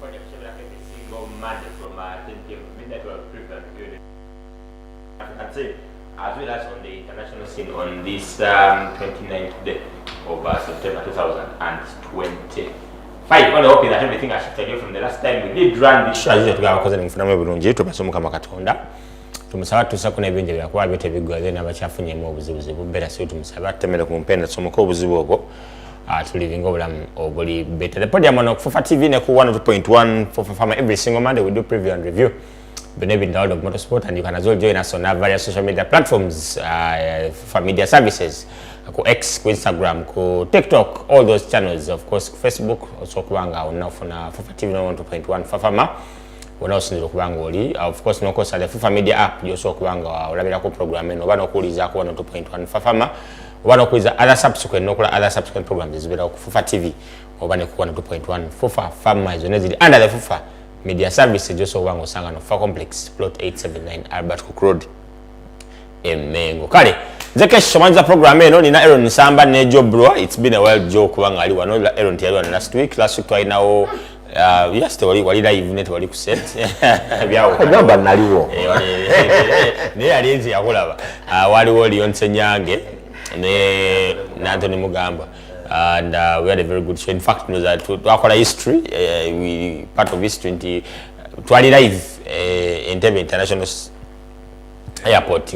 Podium show like every single Monday from 10 p.m. to midnight to preview and African scene, as well as on the international scene on this 29th day of September 2025. I'm hoping that everything has shifted you from the last time we did run this show. As you know, because I'm from Burunji, to Pasomo Kamakatonda. Tumusaba tusako n'ebintu byakuba bitebigwaze n'abachafunye mu obuzibuzibu bera sio tumusaba temere kumpenda somoko obuzibu obwo tulivinga obulamu obuli better. The Podium on Fufa TV ne ku 102.1 for Farmer every single Monday we do preview and review beneath the world of motorsport, and you can as well join us on our various social media platforms for media services ku X, ku Instagram, ku TikTok, all those channels, of course Facebook also kubanga onafuna Fufa TV 102.1 for Farmer. Of course, no course the Fufa Media app you so kubanga olabira ku program eno bano kuliza ku 102.1 Fafama bano kuliza other subsequent programs zibira ku Fufa TV obane ku 102.1 Fufa Farmer is under the Fufa Media Services just kubanga osanga no Fufa Complex plot 879 Albert Cook Road Emengo kale zeke shomanza program eno nina Aaron Nsamba ne Joe Bro. It's been a while Joe kubanga ali wano Aaron tiyali last week twalinawo yes, tewali live net wali kuset byao kagamba naliwo ne alienzi yakulaba waliwo Lionse Nyange ne Anthony Mugamba, and we had a very good show. In fact, knows that to our history, we part of history twali live Entebbe International Airport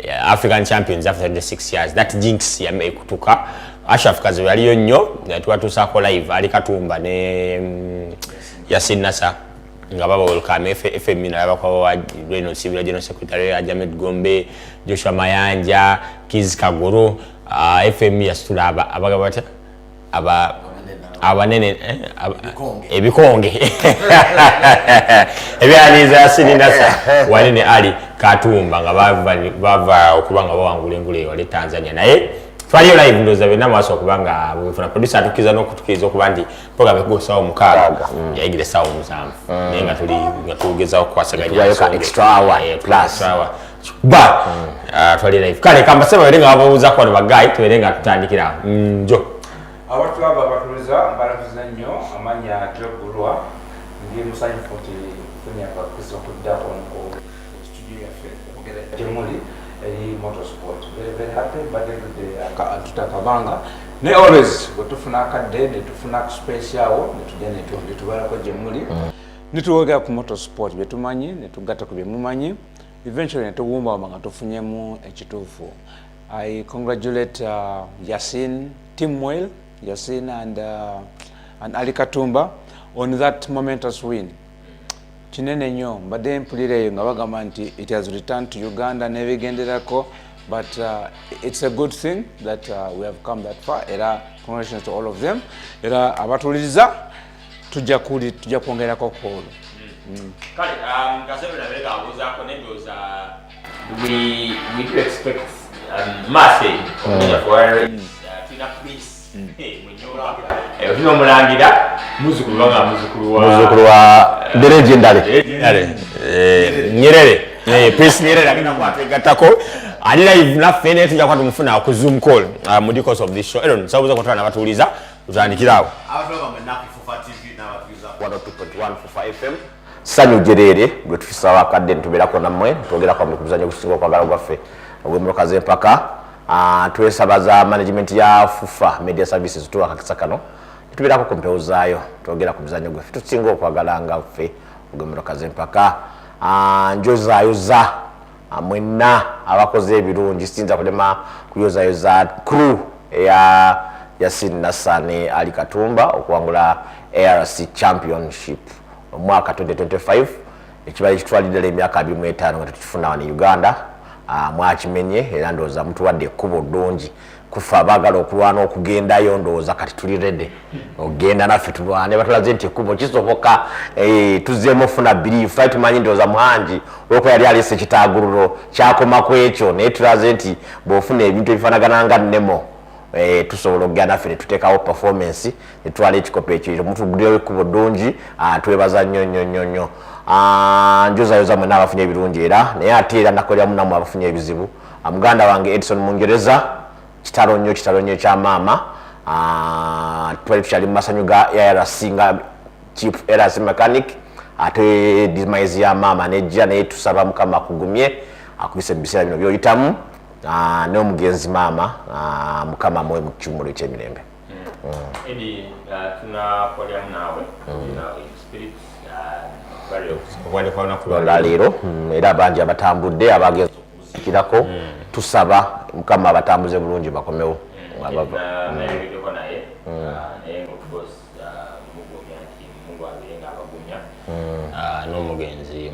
African champions after the 6 years. That jinx yame kutuka Ashaf kazi waliyo nnyo tuwatusako live ali Katumba ne Yasin Nasa nga baba welcome FM na bakwa Reno Civil General Secretary Ajamed Gombe, Joshua Mayanja, Kiz Kaguru, FM yasitula abagabata abanene ebikonge ebyaniza Yasin Nasa wanene ali Katumba nga bava okubanga bawangula engule wale Tanzania naye twali live ndoza bena maso kubanga bufuna producer atukiza no kutukiza okubandi program eko sawa mukaga yaigire sawa musambu nenga tuli ngatugeza okwasaganya ka extra hour plus hour ba twali live kale kamba sema werenga ababuza kwa bagayi twerenga tutandikira njo abantu abatuliza mbaravuza nnyo amanya Jobulwa ndi musanyi 40 kunya kwa Kristo kudda on studio yafe okugera Jemuli Motorsport. Very happy, but every day tutakabanga. Ne always gotufuna akadde ne tufuna space yawo ne tujane tubala ko Jemuli. Nituwoga ku Motorsport betumanyi ne tugata ku byemumanyi. Eventually ne tuwumba amanga tufunyemu ekitufu. I congratulate Yasin, Team Well, Yasin and Ali Katumba on that momentous win. Chinene nyo mbadde mpulire nga bagamba nti it has returned to Uganda nebigenderako, but it's a good thing that we have come that far. Era congratulations to all of them. Era abatuliriza tujja kwongerako kolo. Kale kasebe na bega abuzako nendoza we do expect massive for Tina please Ozino mulangira muzukulu wa the legendary Nyerere Prince Nyerere akina kwatwegatako ali live na fene tujja kwatu mufuna ku Zoom call mu because of this show. Aaron sabuza kwatwana nabatuliza utandikirawo abantu bamena ku Fufa TV na batuliza 102.1 Fufa FM sanyu jerere gwe tufisa wakadde ntubirako namwe twogera kwa mukuzanya kusinga kwa galo gaffe ogwe mrokaze mpaka twesabaza management ya Fufa Media Services tuwa kakisakano tubirako kumpeuzayo twogera ku bizanyo gwe tusinga okwagalanga ffe ogwe mrokaze mpaka njozayoza amwena abakoze ebirungi sinza kulema kuyozayoza crew ya Yasin Nasane Ali Katumba okuwangula ARC Championship omwaka 2025 ekibali kitwalidde emyaka 25 nga tukifuna wano Uganda mwakimenye era ndoza mtu wadde kubo ddungi kufa bagala okulwana okugendayo ndoza kati tuli ready ogenda naffe tulwane batulaze nti kubo kisoboka tuzemo funa belief flight manyi ndoza muhanji loko yali alise kitagururo kyakoma kwekyo ne tulaze nti bofuna ebintu ebifanagana nga nemo tusobola okugenda naffe tuteekawo performance netwala ekikopo ekyo omuntu gudeyo kubo ddungi twebaza nnyo njozayoza mwena abafunye ebirungi era naye ate era nakolera munamu abafunye ebizibu muganda wange Edison Mungereza kitalo nnyo kya maama twali tukyali mu masanyu ga ARC nga chief errors mechanic ate demise ya mama nejja naye tusaba mukama kugumye akubise bisera bino byoyitamu ne omugenzi mama mukama mwe mu kimulo ky'emirembe. Edi tuna Podium nawe spirit kulonda leero era abangi abatambudde abagenzi okuzikirako tusaba mukama abatambuze bulungi bakomewo n'omugenzi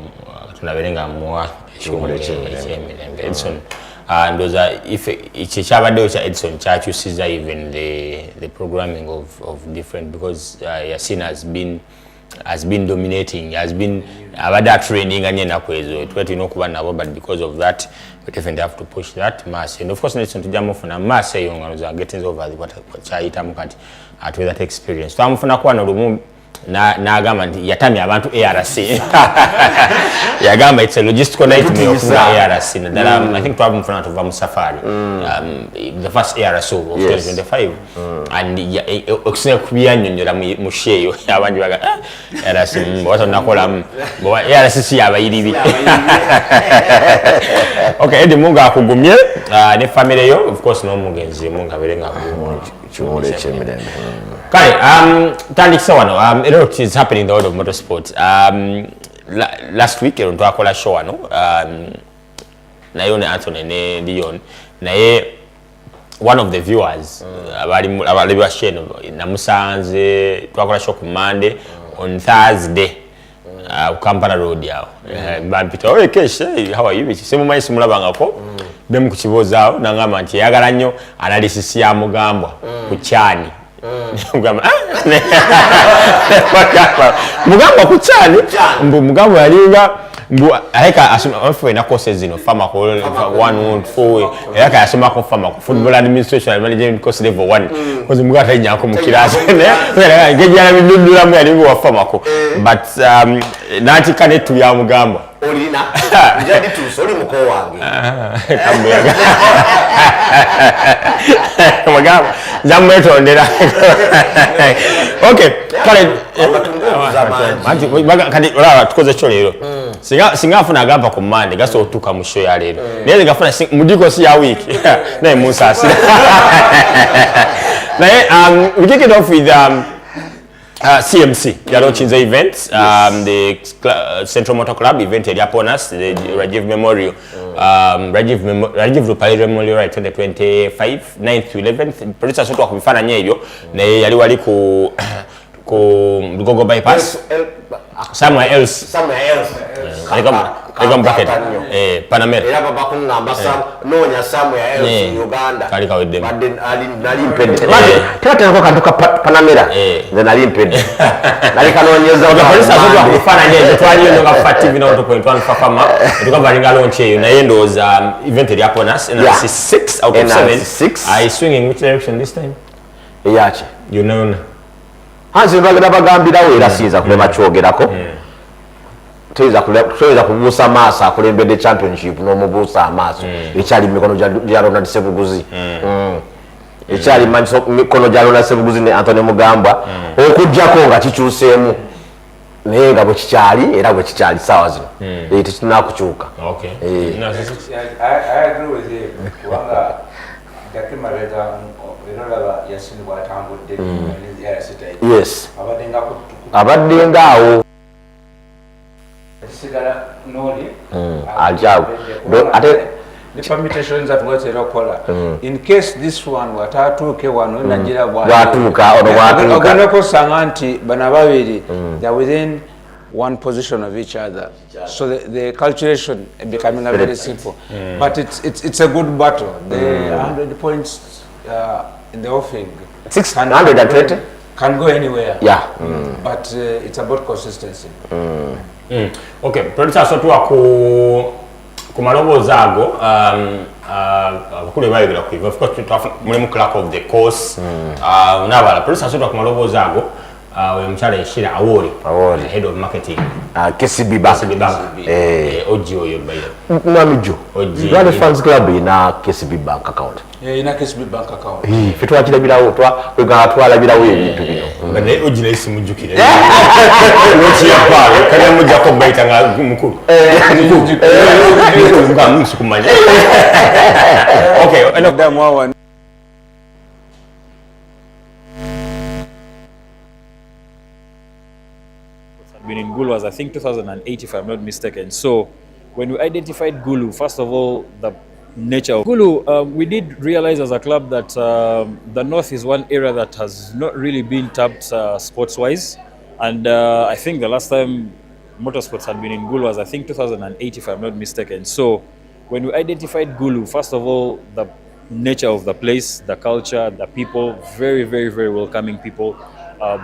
tunaberenga muwa ekiwumula ekyemirembe Edison ndoza ekyo kyabaddewo kya Edison kyakyusiza even the programming of different because Yasin has been dominating, has been abada training and ennaku ezo tulina okuba nabo, but because of that we definitely have to push that mass and of course Edison tujja mufuna mass eyo nga noza getting over what kyayitamu kati with that experience twamufuna kuba nolumu n'agamba nti yatamya abantu ARC yagamba it's a logistical nightmare okufuna ARC naddala I think twamufuna tuva mu safari the first ARC of 2025 and okusina kubyannyonnyola mu sheeyo abangi baga ARC wata nakolamu ARC si yabayiribi okay Edi Mungu akugumye ne family yo of course n'omugenzi Mungu aberenga kiwumula ekyemirembe. Kale, tandikisa wano, a lot is happening in the world of motorsport. Last week, twakola show wano, nayo ne Anthony ne Dion, naye one of the viewers, abali basheno namusanze twakola show ku Monday, on Thursday, Kampala Road yawo. Bampita, "Oye Kesh, how are you?" Simumanyi simulabangako. Bemu ku kibozaawo nangamba nti yagala nnyo analysis ya mugambwa ku kyani. Mugambwa ku kyani mbu mugambwa yalinga mbu aleka asoma na courses zino farmer ko 114 aleka asoma ko farmer ko football administration management course level 1 because mugata inyako mu kirasi ne ngejana bidudula mu yalingo wa farmer ko but nati kane tu ya mugambwa olina njadi tu soli muko wange kambuyaga mugambwa jamweto ndera okay kale manti kadi ola tukoze kyo lero singafuna agamba ku Monday gaso otuka mu show ya lero neze gafuna mudiko si ya week naye Musa si naye we kick it off with CMC, they are launching the events, the Central Motor Club event here upon us, the Rajiv Memorial, Rajiv Rupali Memorial right 2025, 9th to 11th. Producer soto wakufana nyeyo, na yali wali ku Gogo bypass. Somewhere else. Like bracket. Panamera. Era baba kungamba nonya somewhere else in Uganda. Kalika with them. Nali impede. Tata nako kanduka Panamera. Then nali impede. Nali kanonyeza kwa polisi azoto wakufana nyeyo twali yo nga TV na 2.1 fafama. Tukamba linga launch eyo na yendo event eri upon us and 6 out of 7. I swing in which direction this time? Yache. You know. Hanzi bagambirawo era siza kulema kyogerako. Tuweza kubuusa maaso akulembedde championship n'omubuusa amaaso ekyali mikono gya Ronald Sebuguzi ekyali mikono gya Ronald Sebuguzi ne Anthony Mugambwa okujjako nga kikyuseemu naye nga bwe kikyali era bwe kikyali ssaawa zino tekirina kukyuka. I agree with you. Kubanga dakimaleta enolaba Yasin bw'atambudde yes abadde ngaawo the permutations that was in case this one watatuke wano najira bwa sanganti banababiri they are within one position of each other, so the calculation becoming very simple, but it's a good battle. The 100 points in the offing 620 can go anywhere, but it's about consistency. Okay, producer so tuwa ku maloboza ago kule bayigera ku of course muli mu clerk of the course unabala producer so tuwa ku maloboza ago we mchale Shira Awori, head of marketing. KCB Bank. Oji oyo bayo. Mamijo. Oji. Funds Club ina KCB Bank account. Ina KCB Bank account. Fetu akira bilawo twala bilawo ebintu bino. Bane oji na isi mujukire. Wochi ya pa kanya muja ko baita nga mukuru. Mukuru nga musukumanya. Okay, enough them one. Been in Gulu as I think 2008 if I'm not mistaken. So when we identified Gulu, first of all, the nature of Gulu, we did realize as a club that the north is one area that has not really been tapped sports-wise. And I think the last time motorsports had been in Gulu was I think 2008 if I'm not mistaken. So when we identified Gulu, first of all, the nature of the place, the culture, the people, very, very, very welcoming people.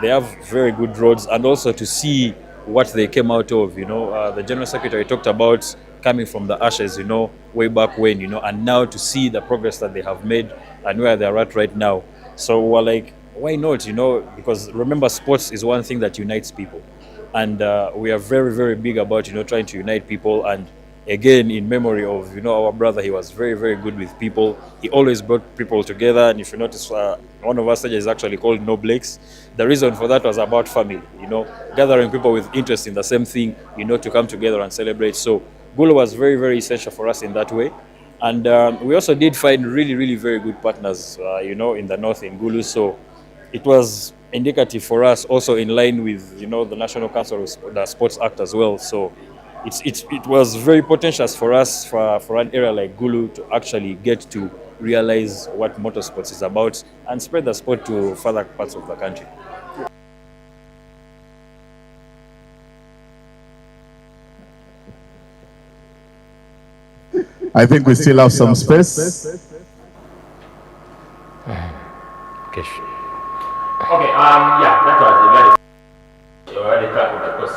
They have very good roads, and also to see what they came out of, the General Secretary talked about coming from the ashes, way back when, and now to see the progress that they have made and where they're at right now. So we're like, why not, because remember, sports is one thing that unites people. And we are very, very big about, trying to unite people. And again, in memory of, our brother, he was very, very good with people. He always brought people together. And if you notice, one of our stages is actually called No Blakes. The reason for that was about family, gathering people with interest in the same thing, to come together and celebrate. So Gulu was very, very essential for us in that way. And we also did find really, really very good partners, in the north in Gulu. So it was indicative for us, also in line with, the National Council of the Sports Act as well. So it was very potentious for us, for an area like Gulu, to actually get to realize what motorsports is about and spread the sport to further parts of the country. I think we still have some space. Okay, yeah, that was very because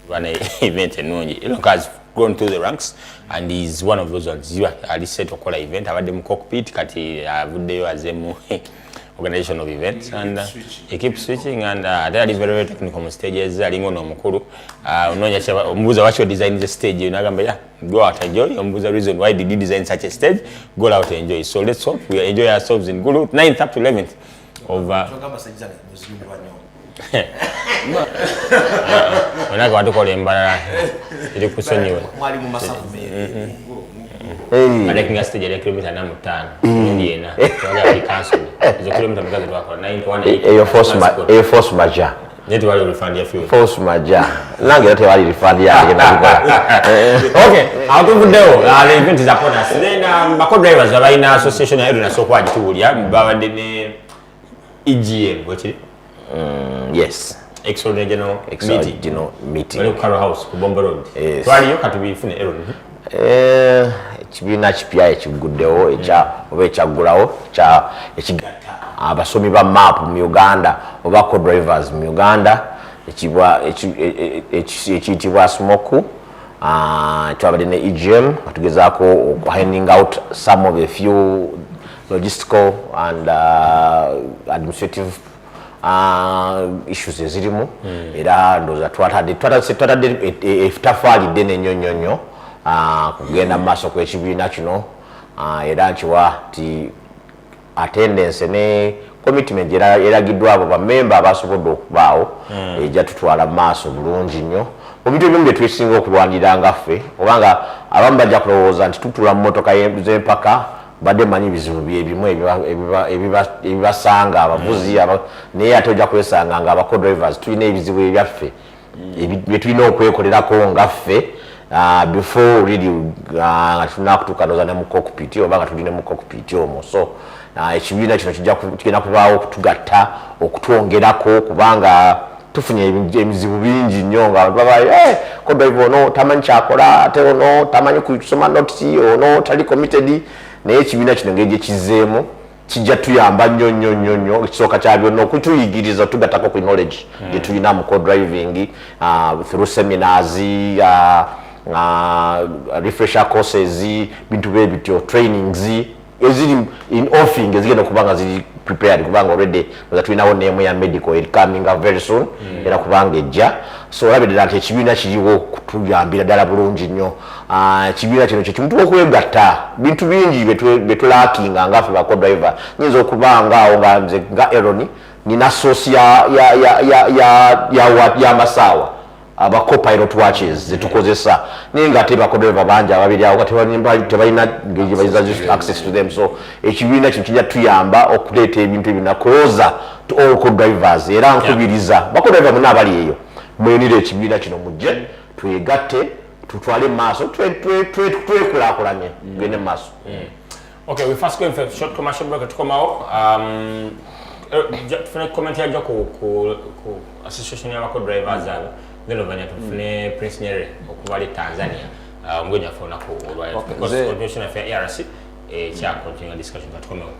run an event and has gone through the ranks, and he's one of those ones. You are said to call an event. I've had them cockpit, kati video as them organization of events, and he keeps switching, and there are very, very technical stages. Ringo no mukuru. Unonya chava umbuza wacho design the stage. You know, yeah, go out and enjoy. Umbuza reason why did he design such a stage? Go out and enjoy. So let's hope we enjoy ourselves in Gulu 9th up to 11th of. Wanaka watu kwa lembara ili kusonyiwe alekinga stage ya kilomita na 5 ndiena kwa cancel hizo kilomita mkazi wako 918 eyo force maja neto wali refund ya fuel force maja nange yote wali refund ya okay out of the event is upon us then bako drivers abaina association ya na sokwa jitubulya babandene EGM wachiri yes. Extraordinary meeting. Wali Carroll House ku Bomba Road. Twali yo katubifune error. Kibina kipya ekiguddewo ekyagulawo ekigatta abasomi ba map mu Uganda oba co-drivers mu Uganda ekiyitibwa ASMOCU. Twabadde ne EGM atugezaako handing out some of a few logistical and administrative issues ezirimu era ndoza twatadde efitafaali ddene nnyo kugenda maaso kw'ekibiina kino era nkiwa ti attendance ne commitment eragiddwa abo bamemba abasobodde okubaawo ejja tutwala maaso bulungi nnyo mu bintu ebimu bye twesinga okulwanirira ngaffe obanga abamu bajja kulowooza nti tutula mu mmotoka z'empaka badde manyi bizibu byebimu ebibasanga abavuzi naye ate ojja kwesanga nga abako-drivers tulina ebizibu ebyaffe bye tulina okwekolerako ngaffe before really nga tulina kutuuka noza ne mu cockpit oba nga tuli ne mu cockpit omwo. So ekibiina kino kigenda kubaawo okutugatta okutwongerako kubanga tufunye emizibu bingi nnyo nga ko-driver ono tamanyi kyakola ate ono tamanyi kusoma notisi ono tali committed. Naye ekibiina kino ngeri gye kizeemu kijja tuyamba nnyo ekisooka kya byonna okutuyigiriza tugattako ku knowledge gye tulina mu co-driving through seminars, refresher courses, bintu bye bityo, trainings eziri in offing ezigenda okuba nga ziri prepared kubanga already nga tulinawo name ya medical it coming up very soon era kubanga ejja so olabirira nti ekibiina kiriwo kutuyambira ddala bulungi nnyo ekibiina kino kyekimuntu okwegatta bintu bingi betulakinga ngaffe ba co-driver nyinza okubanga awo nga nze nga Aaron nina source ya masaawa aba co-pilot watches zetukozesa ninga ate ba co-driver bangi ababiri awo kati tebalina access to them so ekibiina kino kijja tuyamba okuleeta ebintu ebyo na closer to all co-drivers era nkubiriza ba co-driver muna abali eyo mwenire ekibiina kino mujje twegatte tutwale maaso twekulaakulanye tugende maaso. Okay, we first going for a short commercial break to come out. Tufune comment yajo ku association ya bako drivers abo ngelo banya tufune Prince Nyerere okubali Tanzania ngoja fona ko olwa because convention of ARC cha continue discussion to come out.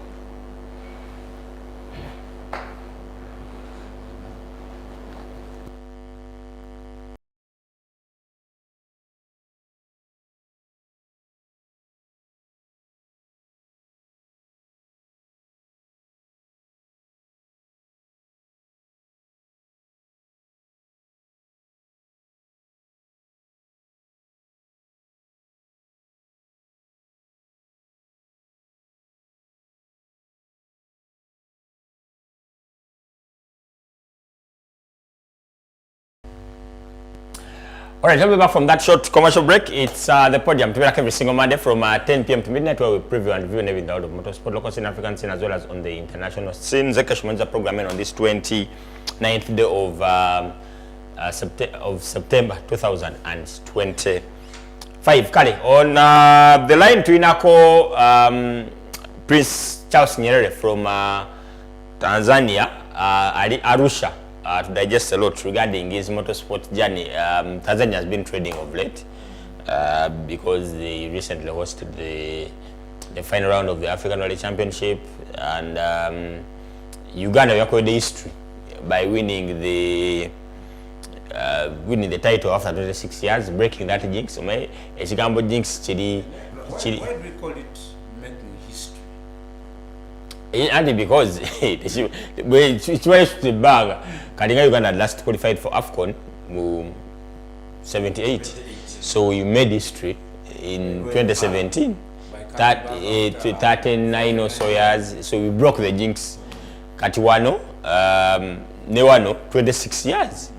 Alright, we'll be back from that short commercial break. It's the Podium. To be back every single Monday from 10 p.m. to midnight, where we preview and review everything out of motorsport, local scene, African scene, as well as on the international scene. Zekashmanza programming on this 29th day of September 2025. Kali, on the line to Inako, Prince Charles Nyerere from Tanzania, Arusha. To digest a lot regarding his motorsport journey. Tanzania has been trading of late because they recently hosted the final round of the African Rally Championship, and Uganda recorded history by winning the title after 26 years, breaking that jinx. Ekigambo jinx chiri. Why do we call it making history? And because it's the bag. Kadinga Uganda last qualified for AFCON 78. So we made history in 2017. 39 or so years. So we broke the jinx. Katiwano, Newano, 26 years.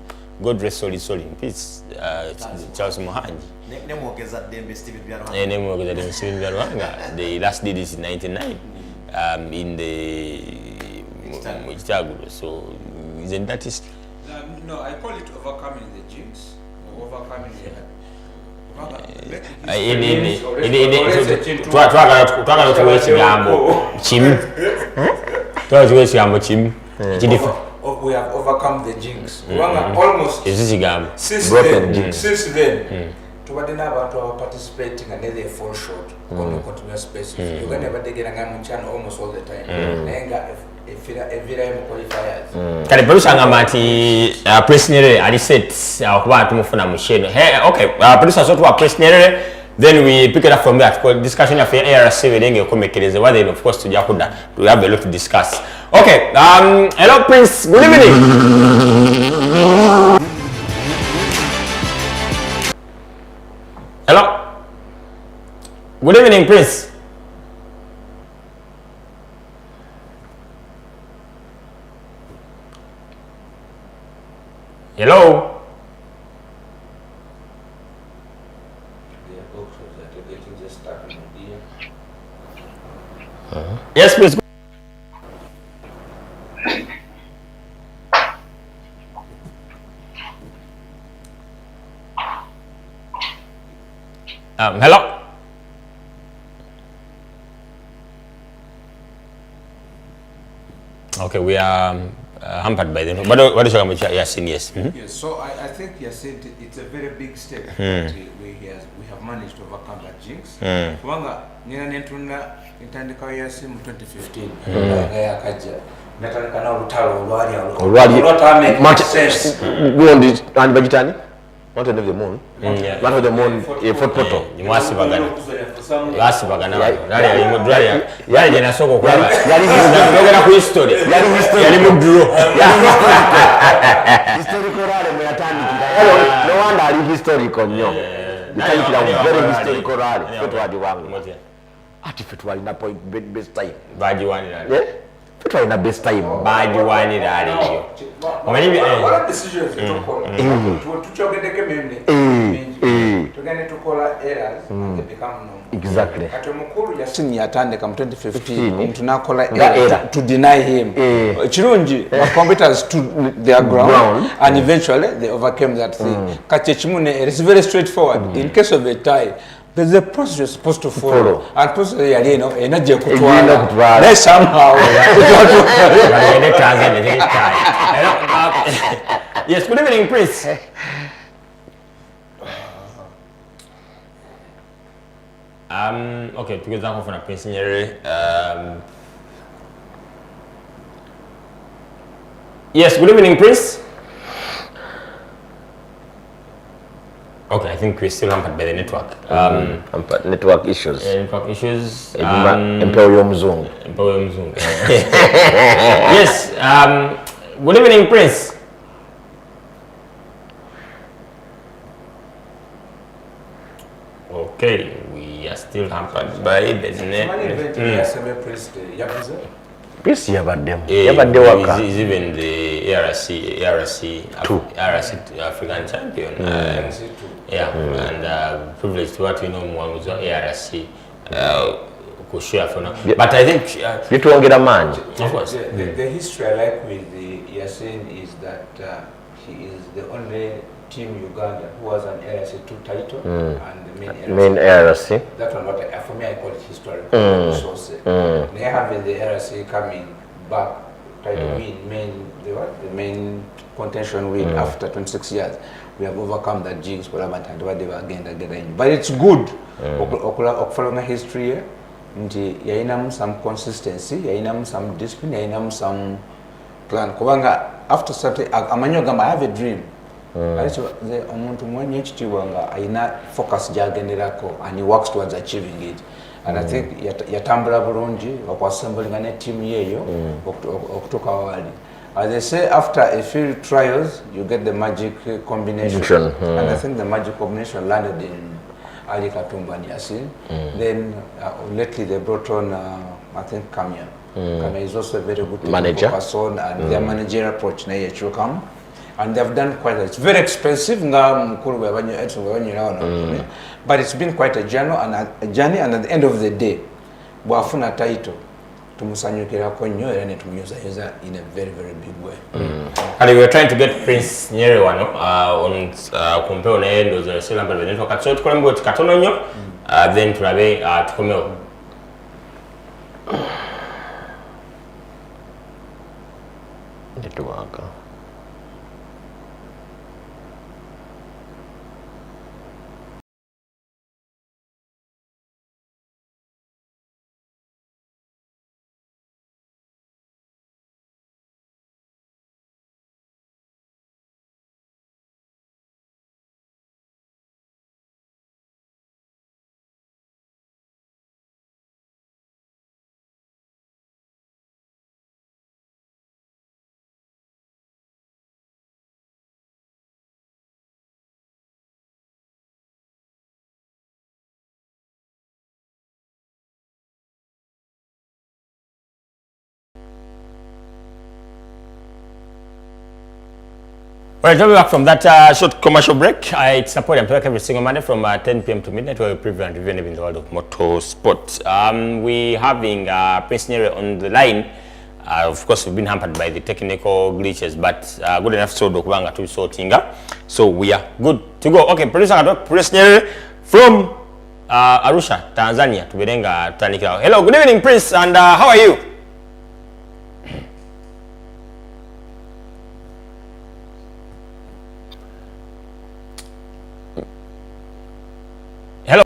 God rest soul in peace. Charles Mohanji. The last did this in 99 in the Chicago. So isn't that history? No, I call it overcoming the jinx. Overcoming we have overcome the jinx. Almost since then. Tubadena abantu participating and they fall short on a continuous basis. You can never take almost all the time. Kale producer ngamati Prince Nyerere ali set okuba tumufuna musheno. Okay, producer so to Prince Nyerere, then we pick it up from that. Because discussion of ARC wedenge komekereze what then of course to Jakuda. We have a lot to discuss. Okay, hello Prince, good evening. Hello. Good evening, Prince. Hello. Yes, please. Hello. Okay, we are hampered by them. What is your Yasin? Yes. Yes. So I think Yasin, it's a very big step that we have managed to overcome that jinx. Wanga nina nentuna intandika Yasin 2015. Ngaya kaja. Nataka na utalo ulwali. Not make sense. Gundi and vegetarian. Mountain of the Moon. Yeah. Man of the Moon, a Fort Poto. You must have a Rally in a soko. History. Historical rally, we are turning. No wonder I historical, no. Very historical rally. Artificial in a point, best time. Bad one. Try in a best time. Bad one in What are decisions you took on? To get the community. To get to call errors, they become known. Exactly. At Mukuru, Yasin Yatande come 2015, to now call error to deny him. Chirunji, competitors to their ground, and eventually they overcame that thing. Kachechimune, it is very straightforward. In case of a tie, there's a process you're supposed to follow. And process, you know, energy let's somehow. Yes, good evening, Prince. Okay, because I'm from a Prince Nyeri. Yes, good evening, Prince. Okay, I think we're still hampered by the network. Network issues. Network issues. Imperium Zoom. Yes, good evening, Prince. Okay, we are still hampered by the network. Prince Yabadem. Is even the ARC African champion. Yeah, and privileged to what we know more was ARC. But I think you two get a man. Of course. The history I like with the Yasin is that he is the only team Uganda who has an ARC2 title and the main ARC. That one, for me, I call it historical resource. They have the ARC coming back, try to win the main contention win after 26 years. We have overcome that jigs, but again. But it's good. Following history, yainam some consistency, yainam some discipline, yainam some plan. After starting, I have a dream. The umuntu mwenye chitiwanga aina focus jagenderako and he works towards achieving it. And I think yatambula bulungi okwassemblinga ne team yeyo okutuka wali. As they say, after a few trials, you get the magic combination. And I think the magic combination landed in Ali Katumba and Yasin. Then lately they brought on, I think, Kamya. Kamya is also a very good manager person, and their managerial approach na yechukam. And they've done quite a, it's very expensive, but it's been quite a journey, and at the end of the day, bwafuna title tumusanyukira ko nnyo era ne tumuyuza in a very, very big way. And we were trying to get Prince Nyeri wano on kumpeo na endo za sila mbele network. So tukole mbo tikatono nnyo, then tulabe tukomeo. Network. Well, coming back from that short commercial break, it's a Podium talk every single Monday from 10 p.m. to midnight, where we preview and review in the world of motorsport. We're having Prince Nyeri on the line. Of course, we've been hampered by the technical glitches, but good enough so dokubanga to sorting. So we are good to go. Okay, producer Prince Nyeri from Arusha, Tanzania. Tuberenga Tanikao. Hello, good evening, Prince, and how are you? Hello.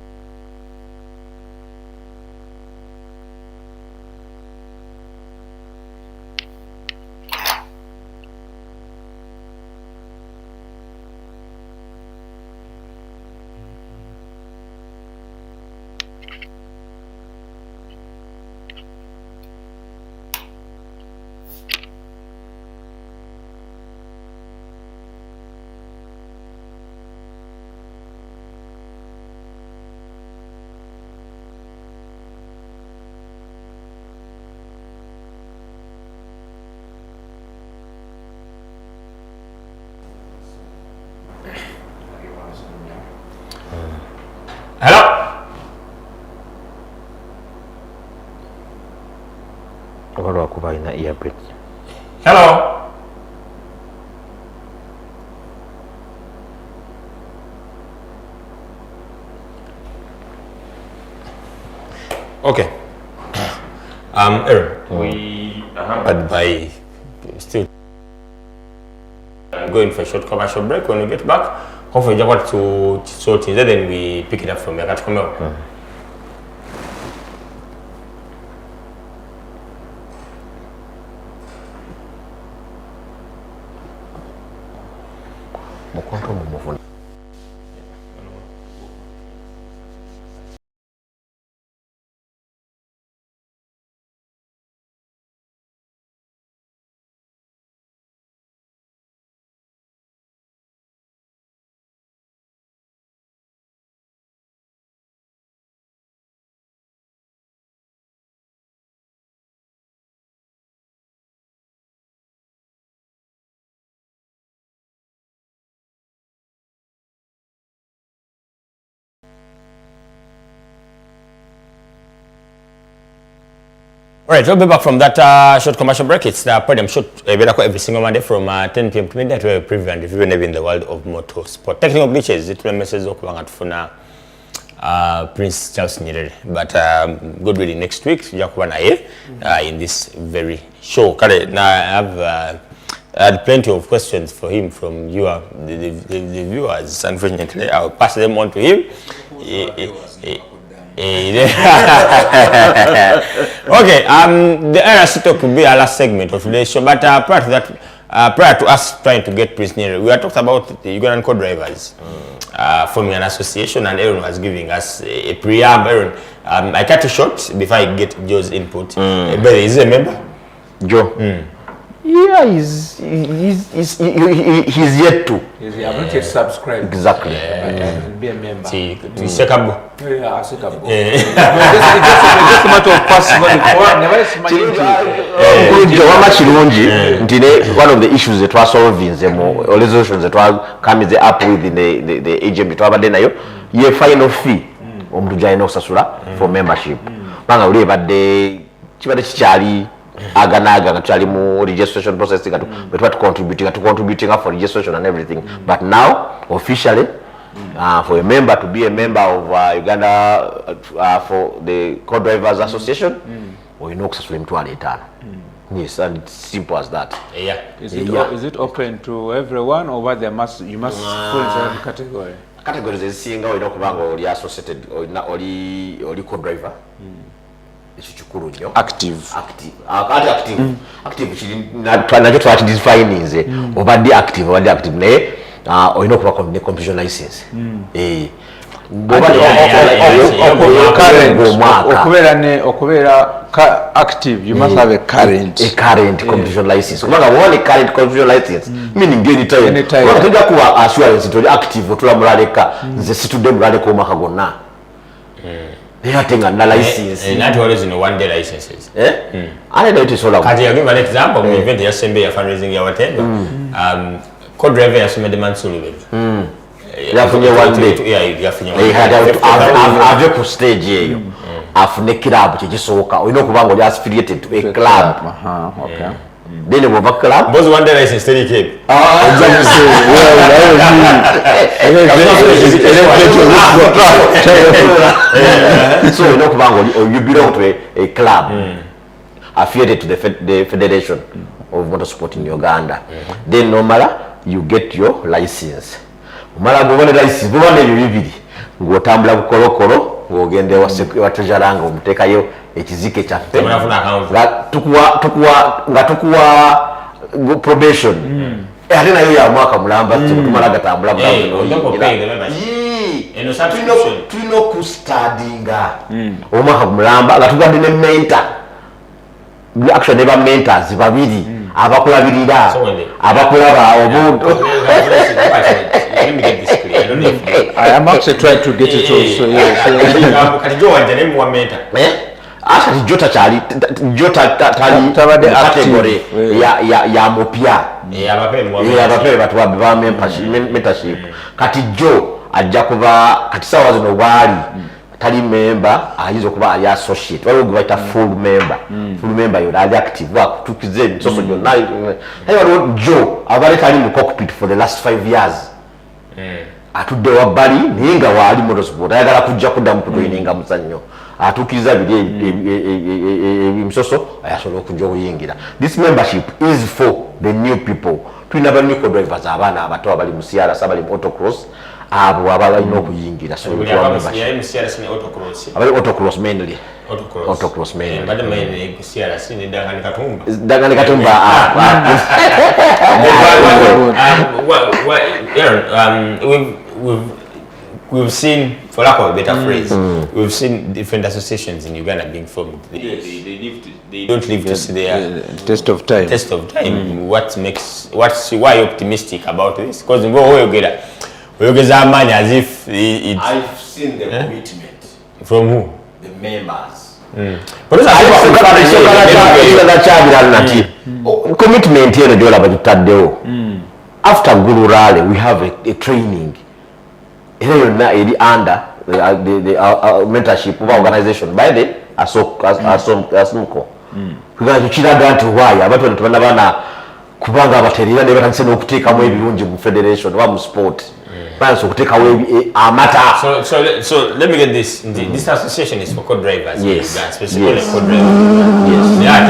Hello. Okay. Aaron, we are hampered by still going for a short commercial break. When we get back, hopefully you want to sort it, then we pick it up from there. Alright, we'll be back from that short commercial break. It's the Podium show every single Monday from 10 p.m. to midnight. We're preview and review in the world of motorsport. Technical glitches, it will message okubanga Prince Charles Nyerere. But good reading next week. In this very show. Now I had plenty of questions for him from the viewers. Unfortunately, I'll pass them on to him. Okay, the RSC talk will be our last segment of today's show, but prior to that, prior to us trying to get Prince Nyerere, we are talking about the Ugandan co-drivers forming an association, and Aaron was giving us a preamble. Aaron, I cut you short before I get Joe's input. But is he a member? Joe? Yeah, he's yet to. He's not yet subscribed. Exactly. Be a member. Yeah, It's just a matter of personal. One of the issues that was solving, or resolutions that were coming up with the agent, the final fee for membership. Actually registration process but what contributing for registration and everything, but now officially for a member to be a member of Uganda for the co-drivers association or yes, and it's simple as that. Is it open to everyone, or what you must fall into every category? Categories is seeing or associated or co-driver. Active. Nakyo twakidefine nze obadde active naye olina okuba competition license. Okubeera active, you must have a current competition license. Kubanga wone current competition license meaning anytime tujja kuwa assurance nti oli active otulamulaaleka nze situdde mulaaleka omwaka gonna. They are taking a license. Not always in one-day licenses. I don't know it is all about. I'll give an example. We event yesterday, fundraising our tender. Co-driver has made the man solo. You have to one day. Yeah, you have to. I've to stage here. I've necked up to just so we know Kubango just affiliated to a club. Okay. Then we have a club. Both one-day license steady cape. So you know Kubango, you belong to a club affiliated to the Federation of Motorsport in Uganda. Then normally you get your license. Umala go license, go one day go tambula bukolokolo, go gende wa treasuranga umutekayo ekizike kyaffe. Tukuwa probation. Ate nayo ya mwaka mulamba tumala gatambula tulina okustadinga omwaka mulamba nga tugadde ne mentor. Actually never mentors babiri abakulabirira abakulaba obuntu. I am actually trying to get it also. Asa jota chali tabade category ya mopia abape batu ba membership kati jo ajja kuba kati sawa zino bwali tali member ayinza okuba ali associate waliwo gwe bayita full member yona ali active wakutukiza emisoso gyonna naye waliwo Joe abale tali mu cockpit for the last 5 years atudde wabbali naye nga waali motorsport ayagala kujja kuddamu kujoyininga muzannyo atukiriza biri emisoso ayasobola okujja okuyingira. This membership is for the new people. Tulina ba new drivers abaana abato abali mu CRS abali mu autocross abo abalina okuyingira so abali autocross mainly autocross mainly but mainly CRS ni Dangani Katumba we've seen, for lack of a better phrase, we've seen different associations in Uganda being formed. They don't live to see their test of time. Why optimistic about this? Because we get our money as if I've seen the commitment from who? the members. Commitment here ndio labajutaddewo. After Gulu Rally we have a training. Here yonna eri under the mentorship of organization by the ASMOCU. Kugaje kiraga nti why abantu ntubana bana kubanga abaterera ne batandise n'okuteekamu ebirungi mu federation wa mu sport. So let me get this. This association is for co-drivers. Yes. Specifically Yes. co-drivers. Yes. Yeah,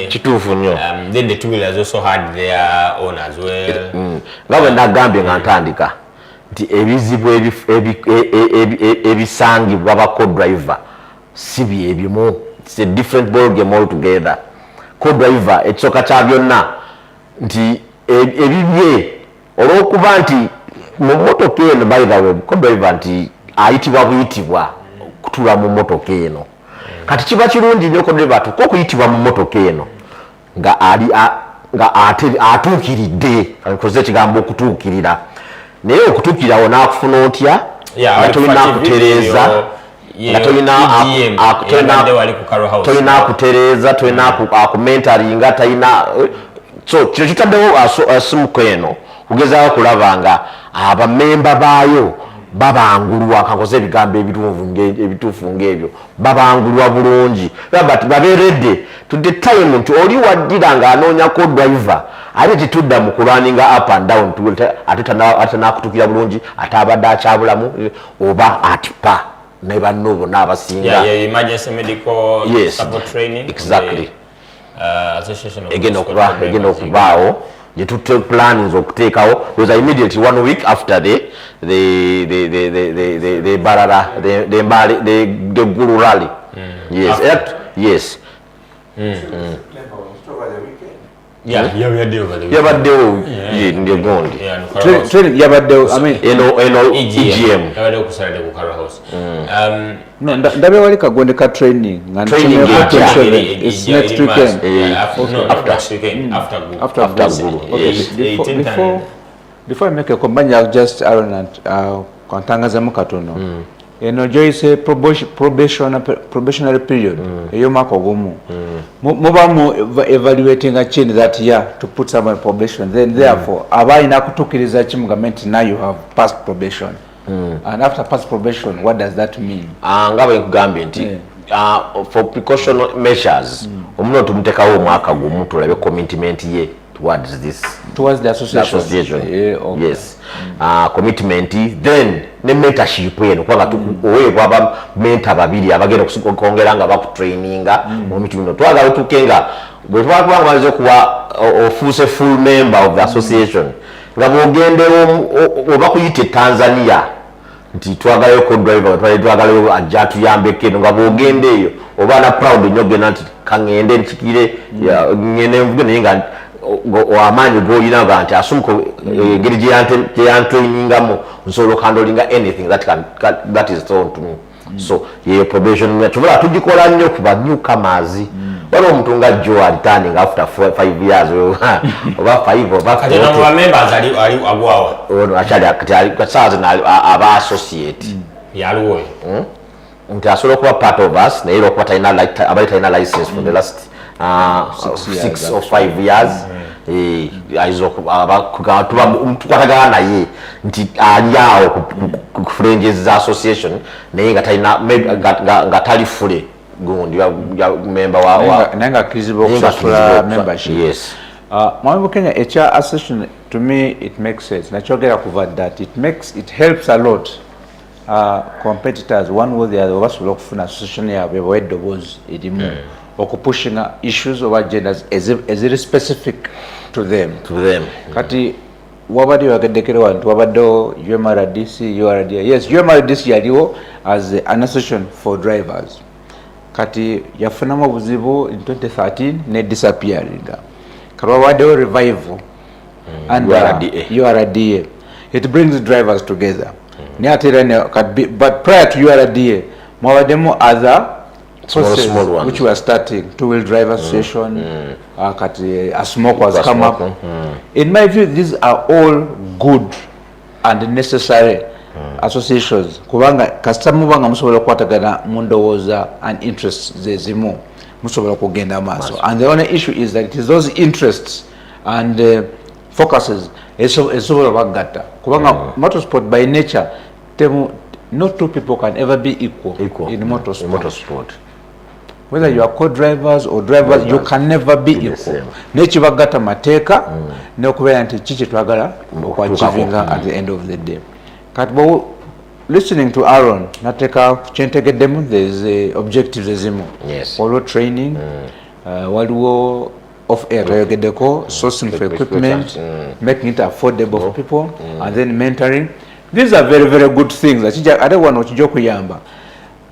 kituufu nnyo. Then the two wheelers also had their own as well. Nga bwe nagambye nga ntandika nti ebizibu ebisangibwa ba co-driver si byebimu. It's a different ball game altogether. Co-driver ekisooka kya byonna nti ebibye olw'okuba nti mu motoka eno by the way co-driver nti ayitibwa buyitibwa kutula mu motoka eno. Kati kiba kirungi nnyo co-driver atuuka okuyitibwa mu motoka eno nga atuukiridde nkoze ekigambo okutuukirira naye okutuukirirawo n'akufuna otya nga tolina akutereeza nga tolina akutereeza tolina akumentaringa talina so kino kitaddewo ASMOCU eno kugezaako kulaba nga abamemba baayo babangulwa kankoze ebigambo ebituufu ng'ebyo babangulwa bulungi babeeredde to the time nti oli waddira ng'anoonya co-driver ate tetudda mu kulwaninga up and down ate n'akutukira bulungi ate abadde akyabulamu oba atipa ne banno bonna abasinga emergency medical support training. Exactly. Association of egenda okubaawo gye tutte plannings okuteekawo because immediately 1 week after the Gulu Rally. Yes. Yabaddewo ndio gondi Training yabaddewo eno EGM ndabe wali kagonde ka training it's next weekend after Gulu. Before I make a comment, I'll just kontangazamu katono. Joyce probationary period. Eyomako gumu. Muba mu evaluating a change that year to put someone on probation. Then therefore, abayi nakutukiriza chimugament now you have passed probation. And after past probation, what does that mean? Ngaba nkugambye nti for precautionary measures omuno tumutekawo omwaka gumu tulabe commitment ye towards the association. Okay. Yes. Commitment then ne mentorship eno kwanga oweebwa aba mentor babiri abagenda okongera nga bakutraininga mu mitino twagala tukenga bwe twakwangaze kuwa ofuuse full member of the association nga bogendewo oba kuyite Tanzania nti twagalayo co-driver twagalayo ajja tuyambeko eno nga bogendeeyo oba na proud nnyo genda nti kangende ntikire ngende mvuge naye nga amaanyi goyina nti ASMOCU engeri gye yantrainingamu nsobola handling anything that is thrown to me. So ye probation tuvola tugikola nnyo ku ba newcomers waliwo omuntu nga Joe returning after 5 years oba 5 oba kati no members ali agwawa achali kasaza aba associate yaliwo nti asobola kuba part of us naye okuba talina license for the last 6 or 5 years aizo tukwatagana naye nti aliawo ku fringes za association naye nga tali fule gundi ya member wa nanga kizibo kusasula membership. Yes. Mwalimu Kenya HR association, to me it makes sense. Nachogera kuva that it helps a lot competitors one way the other basobola okufuna association yaabwe bweddobozi erimu okupushing issues over genders as specific to them. Kati wabadde wageddekera nti wabaddewo UMRDC, URD. Yes, UMRDC yaliwo as an association for drivers. Kati yafunamu obuzibu in 2013 ne disappearing. Kati wabaddewo revival under URDA. It brings drivers together. But prior to URDA, mwabaddemu other small ones which were starting, two-wheel drive association, ASMOCU has come up. In my view, these are all good and necessary associations. Kubanga kasita mubanga musobola kwatagana mundowoza and interests zezimu musobola kugenda maso. And the only issue is that it is those interests and focuses esobola bagata. Kubanga motorsport by nature, no two people can ever be equal in motorsport. Whether you are co-drivers or drivers, you can never be equal. Nechibagata mateka nokubera nti chichi twagala okwachivinga at the end of the day. Katbo listening to Aaron nateka chentegeddemu there's objectives ezimu. Yes. Follow training, waliwo off air toyogeddeko, sourcing for equipment, making it affordable for people, and then mentoring. These are very, very good things. I don't want to joke yamba.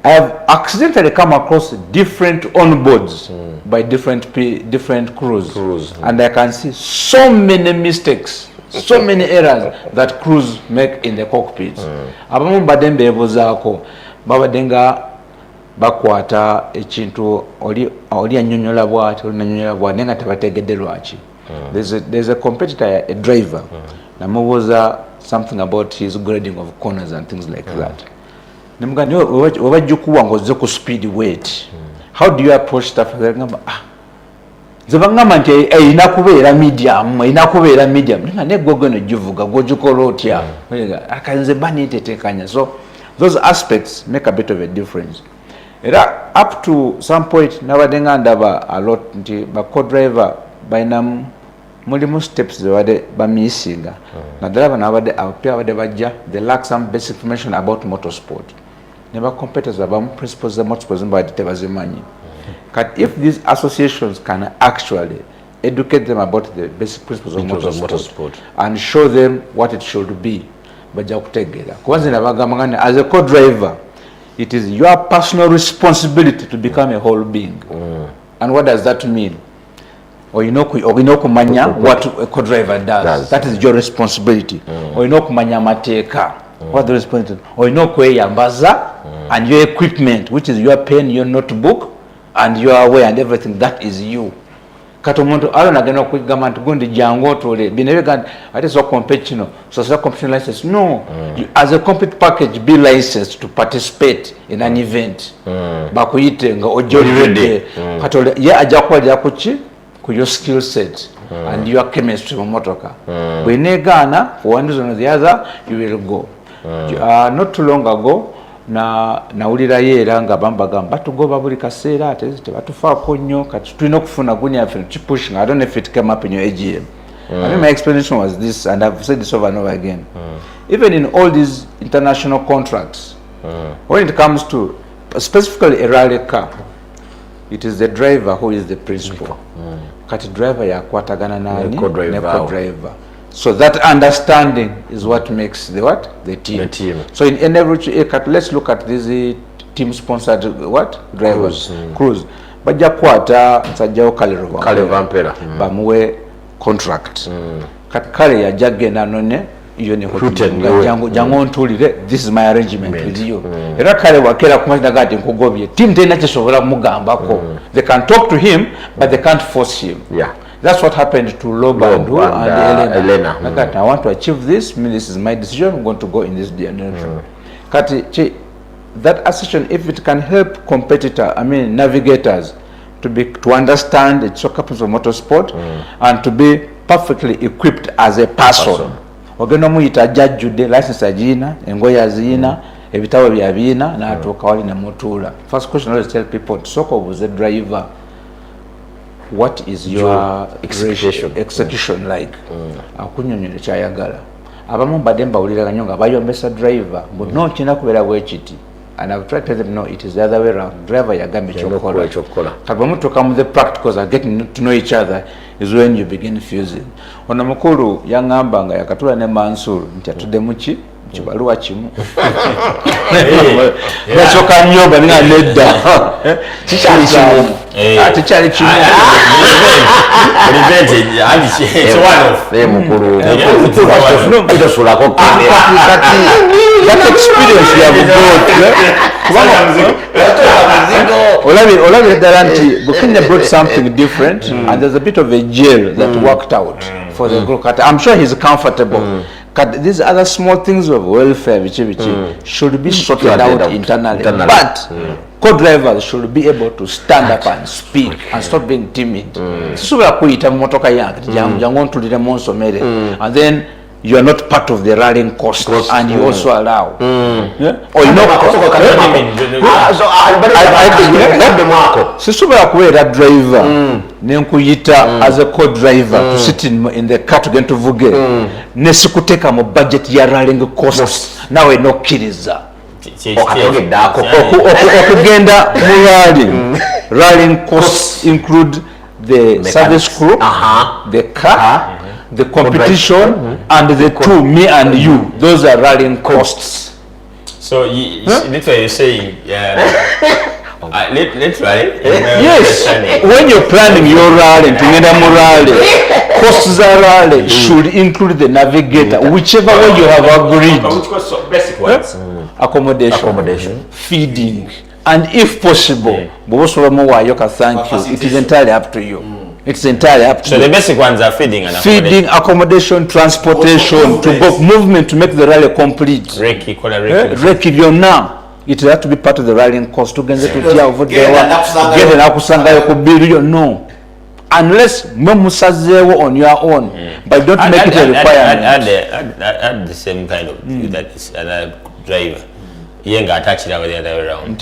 I have accidentally come across different onboards by different crews, and I can see so many mistakes, so many errors that crews make in the cockpits. Abamu badembe ebuzaako babadenga bakwata ekintu oli anyonyola bwati oli nanyonyola bwati nenga tebategedde lwaki. There's a competitor, a driver, namubuuza something about his grading of corners and things like that. Nemugani wabajjukuwa ngoze ku speed weight. How do you approach stuff? Zebangamba nti inakubeera medium. Ne gogo no jivuga gojukolo otya. Akanze bani tetekanya. So those aspects make a bit of a difference. Era up to some point nabadenga ndaba a lot nti ba co-driver bainam mulimu steps zewade bamisinga. Nadala banabade apia bade bajja, they lack some basic information about motorsport. Never competitors about principles of motorsport by the tebazimanyi. If these associations can actually educate them about the basic principles of motorsport and show them what it should be, as a co-driver, it is your personal responsibility to become a whole being. And what does that mean? Or kumanya what a co-driver does. That is your responsibility. Or kumanya mateka. What the responsibility? Or kweyambaza and your equipment, which is your pen, your notebook, and your way and everything. That is you. Katomuntu alona gena kugamba nti gundi jango tole binebega ate so competition so competition license no as a complete package be licensed to participate in an event bakuyite nga ojolide katole ye aja kwalira kuchi ku your skill set and your chemistry mu motoka bwenegana for one reason or the other you will go. Not too long ago nawulira yeera nga bambagamba tugoba buli kaseera ate tebatufaako nnyo kati tulina okufuna gunya yaffe pushing. I don't know if it came up in your AGM. I mean, my explanation was this, and I've said this over and over again. Even in all these international contracts, when it comes to specifically a rally car, it is the driver who is the principal. Kati driver yakwatagana nani ne co-driver. So that understanding is what makes the team. So in every let's look at these team sponsored drivers crews. Bajja kwata nsajjawo Kale Vampera bamuwe contract. Kat Kale yajagenda none iyo ne jango ntulire, this is my arrangement with you. Era Kale wakera kumanya gati nkugobye team tena kisobola mugambako. They can talk to him but they can't force him. That's what happened to Lobandu and Elena. I want to achieve this. This is my decision. I'm going to go in this direction. That association, if it can help navigators to understand the circumstances of motorsport and to be perfectly equipped as a person. Ogenda muyita jajjudde license agina engoye azina ebitabo byabina n'atuuka wali ne mutuula. First question I always tell people, soko obuze driver, what is your execution like? Akunyonyola kyayagala. Abamu mbadde mbawulira ganyo nga bayombesa driver but no kina kubeera bwe kiti. And I've tried to tell them, no, it is the other way around. Driver yagambe chokola. Kabamutoka mu the practicals are getting to know each other is when you begin fusing. Ono mukulu yangamba nga yakatula ne Mansur nti atudde muki kibaluwa kimu. Yasoka nyoba nga nedda. Tikyali kimu. Tikyali kimu. Prevented and it's one of them mukulu. Ito sulako kati. That experience you have got. Olabi Daranti, Bukenya brought something different, and there's a bit of a jail that worked out for the group. I'm sure he's comfortable. These other small things of welfare, should be sorted out internally. But co-drivers should be able to stand up and speak and stop being timid. And then you are not part of the rallying cost and you also allow. Or you know, Sisuba kuwera driver nenkuyita as a co-driver to sit in the car to get to Vuge nesikuteka mu budget ya rallying costs nawe nokkiriza okugenda mu rallying costs include the service crew, the car, the competition, and the two, me and you. Those are rallying costs. So literally you're saying, literally. Yes. When you're planning your rally, costs of rally should include the navigator, whichever way you have agreed. Basic ones. Accommodation, feeding, and if possible, thank you. It is entirely up to you. It's entirely up to you. So the basic ones are feeding and accommodation, transportation, to both movement to make the rally complete. Reki now. It has to be part of the rallying cost to get no. Unless Memusazewo on your own, but don't make it a requirement. Add the same kind of view that is another driver. Yenga attach it over the other way around.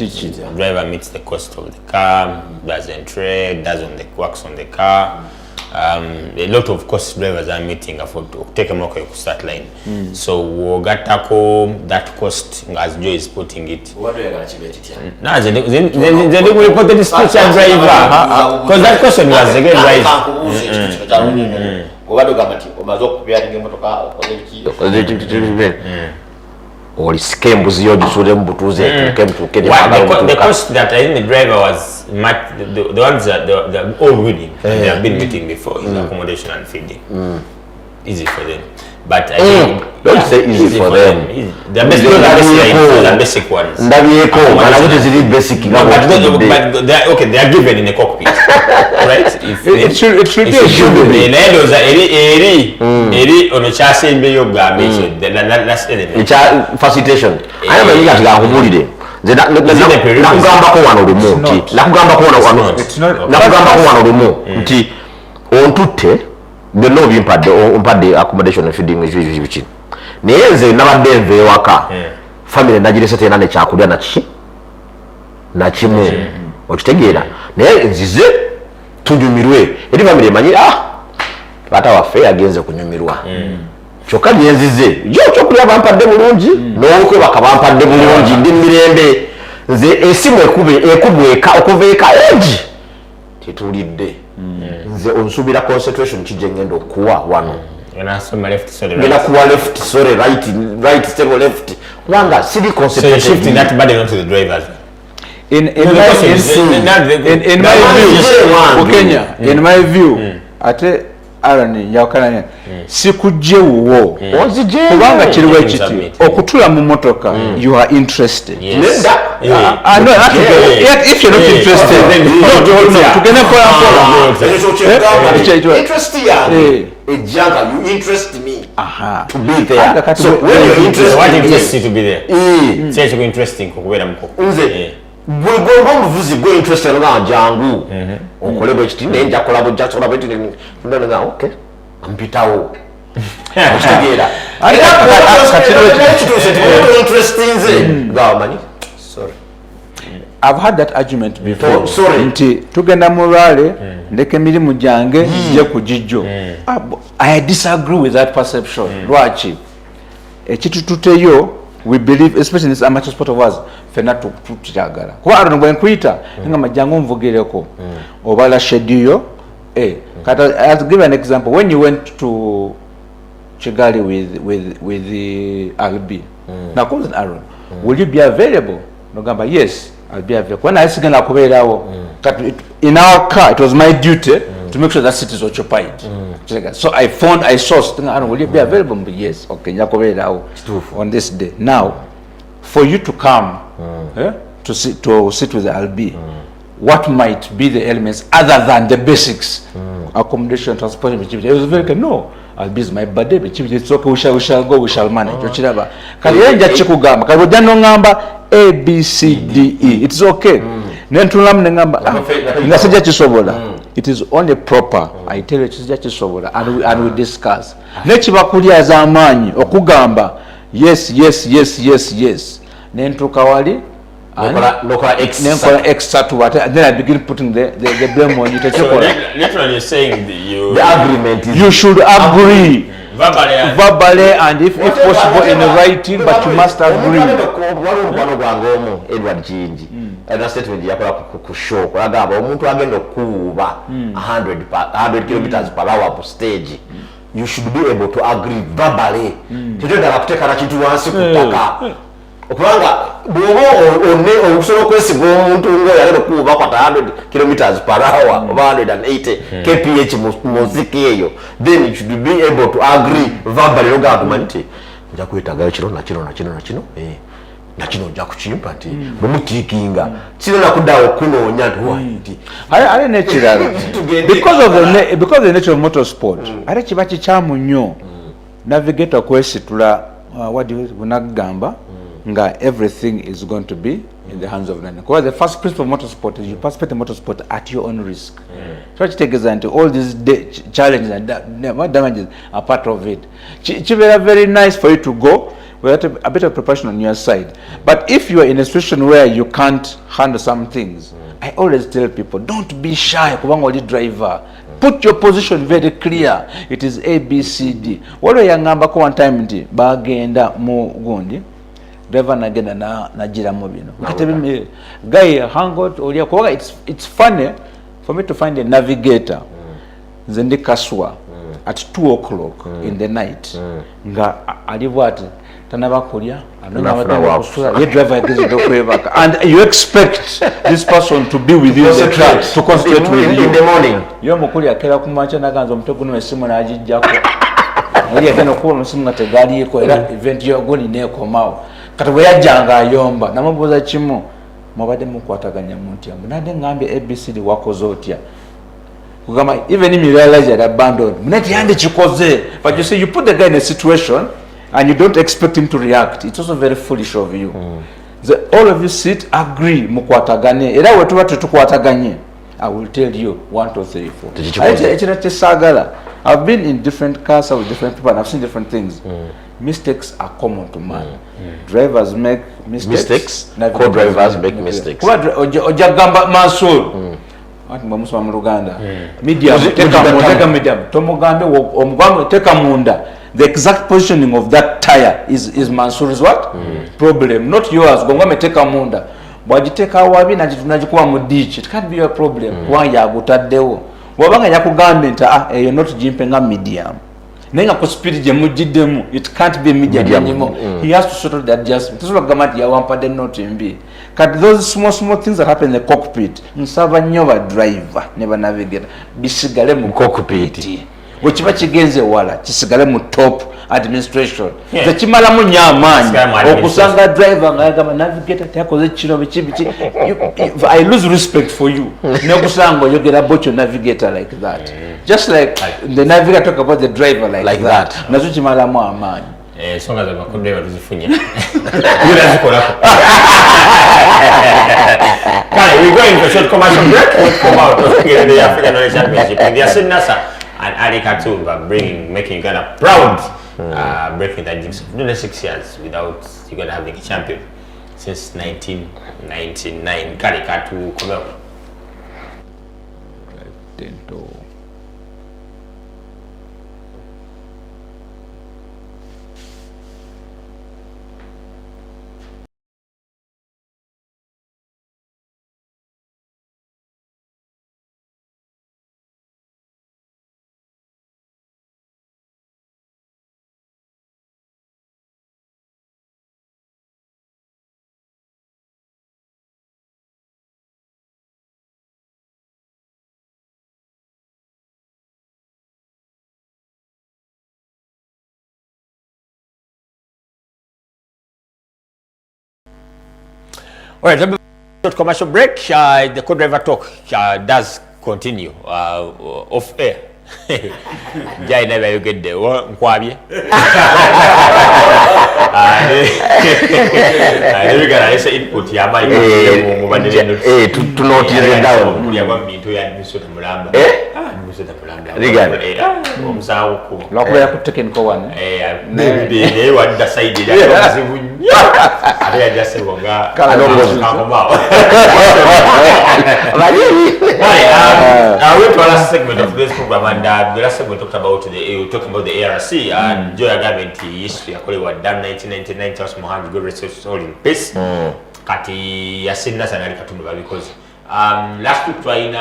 Driver meets the cost of the car, doesn't trade, works on the car. A lot of cost drivers are meeting to take a more start line. So we got that cost as Joe is putting it. What do you achieve it? No, they reported the special driver because that question was again or scams you the cost that I think the driver was the ones that they're all reading they have been meeting before is accommodation and feeding. Easy for them. But I think don't say easy for them. The basic ones. Basic. No, but they are given in a cockpit, right? It should be a given. It's facilitation. I am a holiday. Nakugambako wano lumu nti ontutte byonna obimpadde accommodation and feeding ekyo naye nze nabadde nva ewaka family nagirese tena nekyakulya nakimu okitegeera naye nzize tunyumirwe eri family emanyi taata waffe yagenze kunyumirwa kyokka nyenzize yo kyokulya bampadde bulungi n'okwebaka bampadde bulungi ndi mirembe nze esimu ekubweka okuva eka egi tetulidde nze onsuubira concentration kijje ngenda okuwa wano ngenda kuwa left sorry right sorry left kubanga siri concentration. So you're shifting that burden onto the drivers. In my view, ate Aaron yakana sikujje wo kubanga kiriwo ekiti okutula mu motoka you are interested. Yes. No, if you're not interested then tugende mpola you interest me to be there. So when you're interested, what interests you to be there? Say it's interesting kubeera muko. Bwe gomba omuvuzi gwe interested nga jangu okolebwa ekiti naye nja kola bujja sola bwe okay mpitawo kitegeera sorry I've had that argument before. Sorry. Nti tugenda mu lwale ndeke emirimu gyange nzije ku jijjo. I disagree with that perception. Lwaki? Ekitututeyo we believe, especially in this amateur sport of ours, fena tukyagala. Kuba arono bwe nkuyita nga majjangu nvugereko obala schedule kata I'll give an example. When you went to Kigali with the RB, now call it Aaron, will you be available? Nogamba, yes, I'll be available. When I was going to in our car, it was my duty to make sure that seat is occupied. So I sourced, Aaron, will you be available? Yes, okay, on this day. Now, for you to come to sit with the RB, what might be the elements other than the basics? Accommodation, transport, it was very clear. No, I'll be my birthday, it's okay, we shall go, we shall manage. A, B, C, D, E. It's okay. It is only proper. I tell you, and we discuss. Yes. Extra to what, and then I begin putting the blame on you. So literally, you're saying the agreement is you should agree verbally and if possible in writing, but you must agree. Edward Jinji and statement yakola ku show kulagamba omuntu agenda okuuba 100 kilometers per hour ku stage. You should be able to agree verbally. Tetenda kuteka na kintu wansi kutaka okubanga bwobo okusolo kwesiga omuntu ngo yagenda okuuba kwa 100 kilometers per hour over 180 kph muziki eyo, then you should be able to agree verbally ogamba nti nja kwetagayo kino nakino nja kukimpa nti bwemutiikinga kirina kuddawo okunoonya nti ale nekirala because of the nature of motorsport ale kiba kikyamu nnyo navigator kwesitula bunagamba nga everything is going to be in the hands of none. Because the first principle of motorsport is you participate in motorsport at your own risk. So you take example, all these challenges and damages are part of it. It's very nice for you to go with a bit of preparation on your side. But if you are in a situation where you can't handle some things, I always tell people, don't be shy. Driver. Put your position very clear. It is A, B, C, D. What are you ngamba one time bagenda mu gundi? Driver nagenda na jira mu bino. Guy hang out olia kwa it's funny for me to find a navigator. Nze kaswa at 2 o'clock in the night. Nga alivwati tanaba kulya your driver ageze dokwebaka and you expect this person to be with you in the track to concentrate with you in the morning. Yo mukuli akera kumacha naganza omutego no esimu najijjako. Ali akena ko musimu ngategali ko era event yo goni ne komao. Kati bwe yajjanga ayomba namubuza kimu mubadde mukwataganya muntu yamu nade ngambe ABCD wakoze otya kugamba even if you realize that abandoned munati yande chikoze, but you say you put the guy in a situation and you don't expect him to react. It's also very foolish of you. All of you sit, agree mukwataganye era wetuba tukwataganye. I will tell you 1 2 3 4. I've been in different cars with different people and I've seen different things. Mistakes are common to man. Drivers make mistakes. Co-drivers make mistakes. Ojagamba Mansour. Ati mwamusoma mu Uganda. Medium teka medium. Tomugambe omugwamo teka munda. The exact positioning of that tire is Mansour's what? Problem, not yours. Gongwame teka munda. Bwajiteka wabi najikuwa mu ditch. It can't be your problem. Kwa yagutaddewo. Wabanga yakugambe nta you're not jimpe nga medium. Nenga ko speed je mujiddemu, it can't be medium anymore. He has to settle that adjustment. This is what government ya wampa the not mb. Cut those small things that happen in the cockpit. Nsaba nyoba driver never navigate. Bisigale mu cockpit. Wechiba kigenze wala kisigale mu top administration. Ze kimala mu nyamanyi okusanga driver ngayagama navigator takoze kino bichi. I lose respect for you. Nokusanga yogera bocho navigator like that. Just like the navigator talk about the driver like that. Nazo kimala mu amanyi. Songa za bakudeva tuzifunya. Yule zikolako. Kale, we go into a short commercial break. We'll come out of the African Knowledge Championship. And they are saying NASA and Ali Katumba making Uganda proud, breaking that jinx of 26 years without Uganda having a champion since 1999. Kali Katu Komel. All right, let me short commercial break. The co-driver talk does continue off air. Jai never you get there. Nkwabi. We got to input ya mic. To notice down. Muli ya minto ya Minnesota Mulamba. Minnesota Mulamba. Rigard. Omsawo ko. Lokwe ya kuteke nko wane. They want the side ya I just say wonga. I went to the last segment of this program, and the last segment talked about the ARC and Joya government history. I call it what done 1999 Charles Mohammed good resources all in peace. Kati Yasin Nasanari Katumba because last week in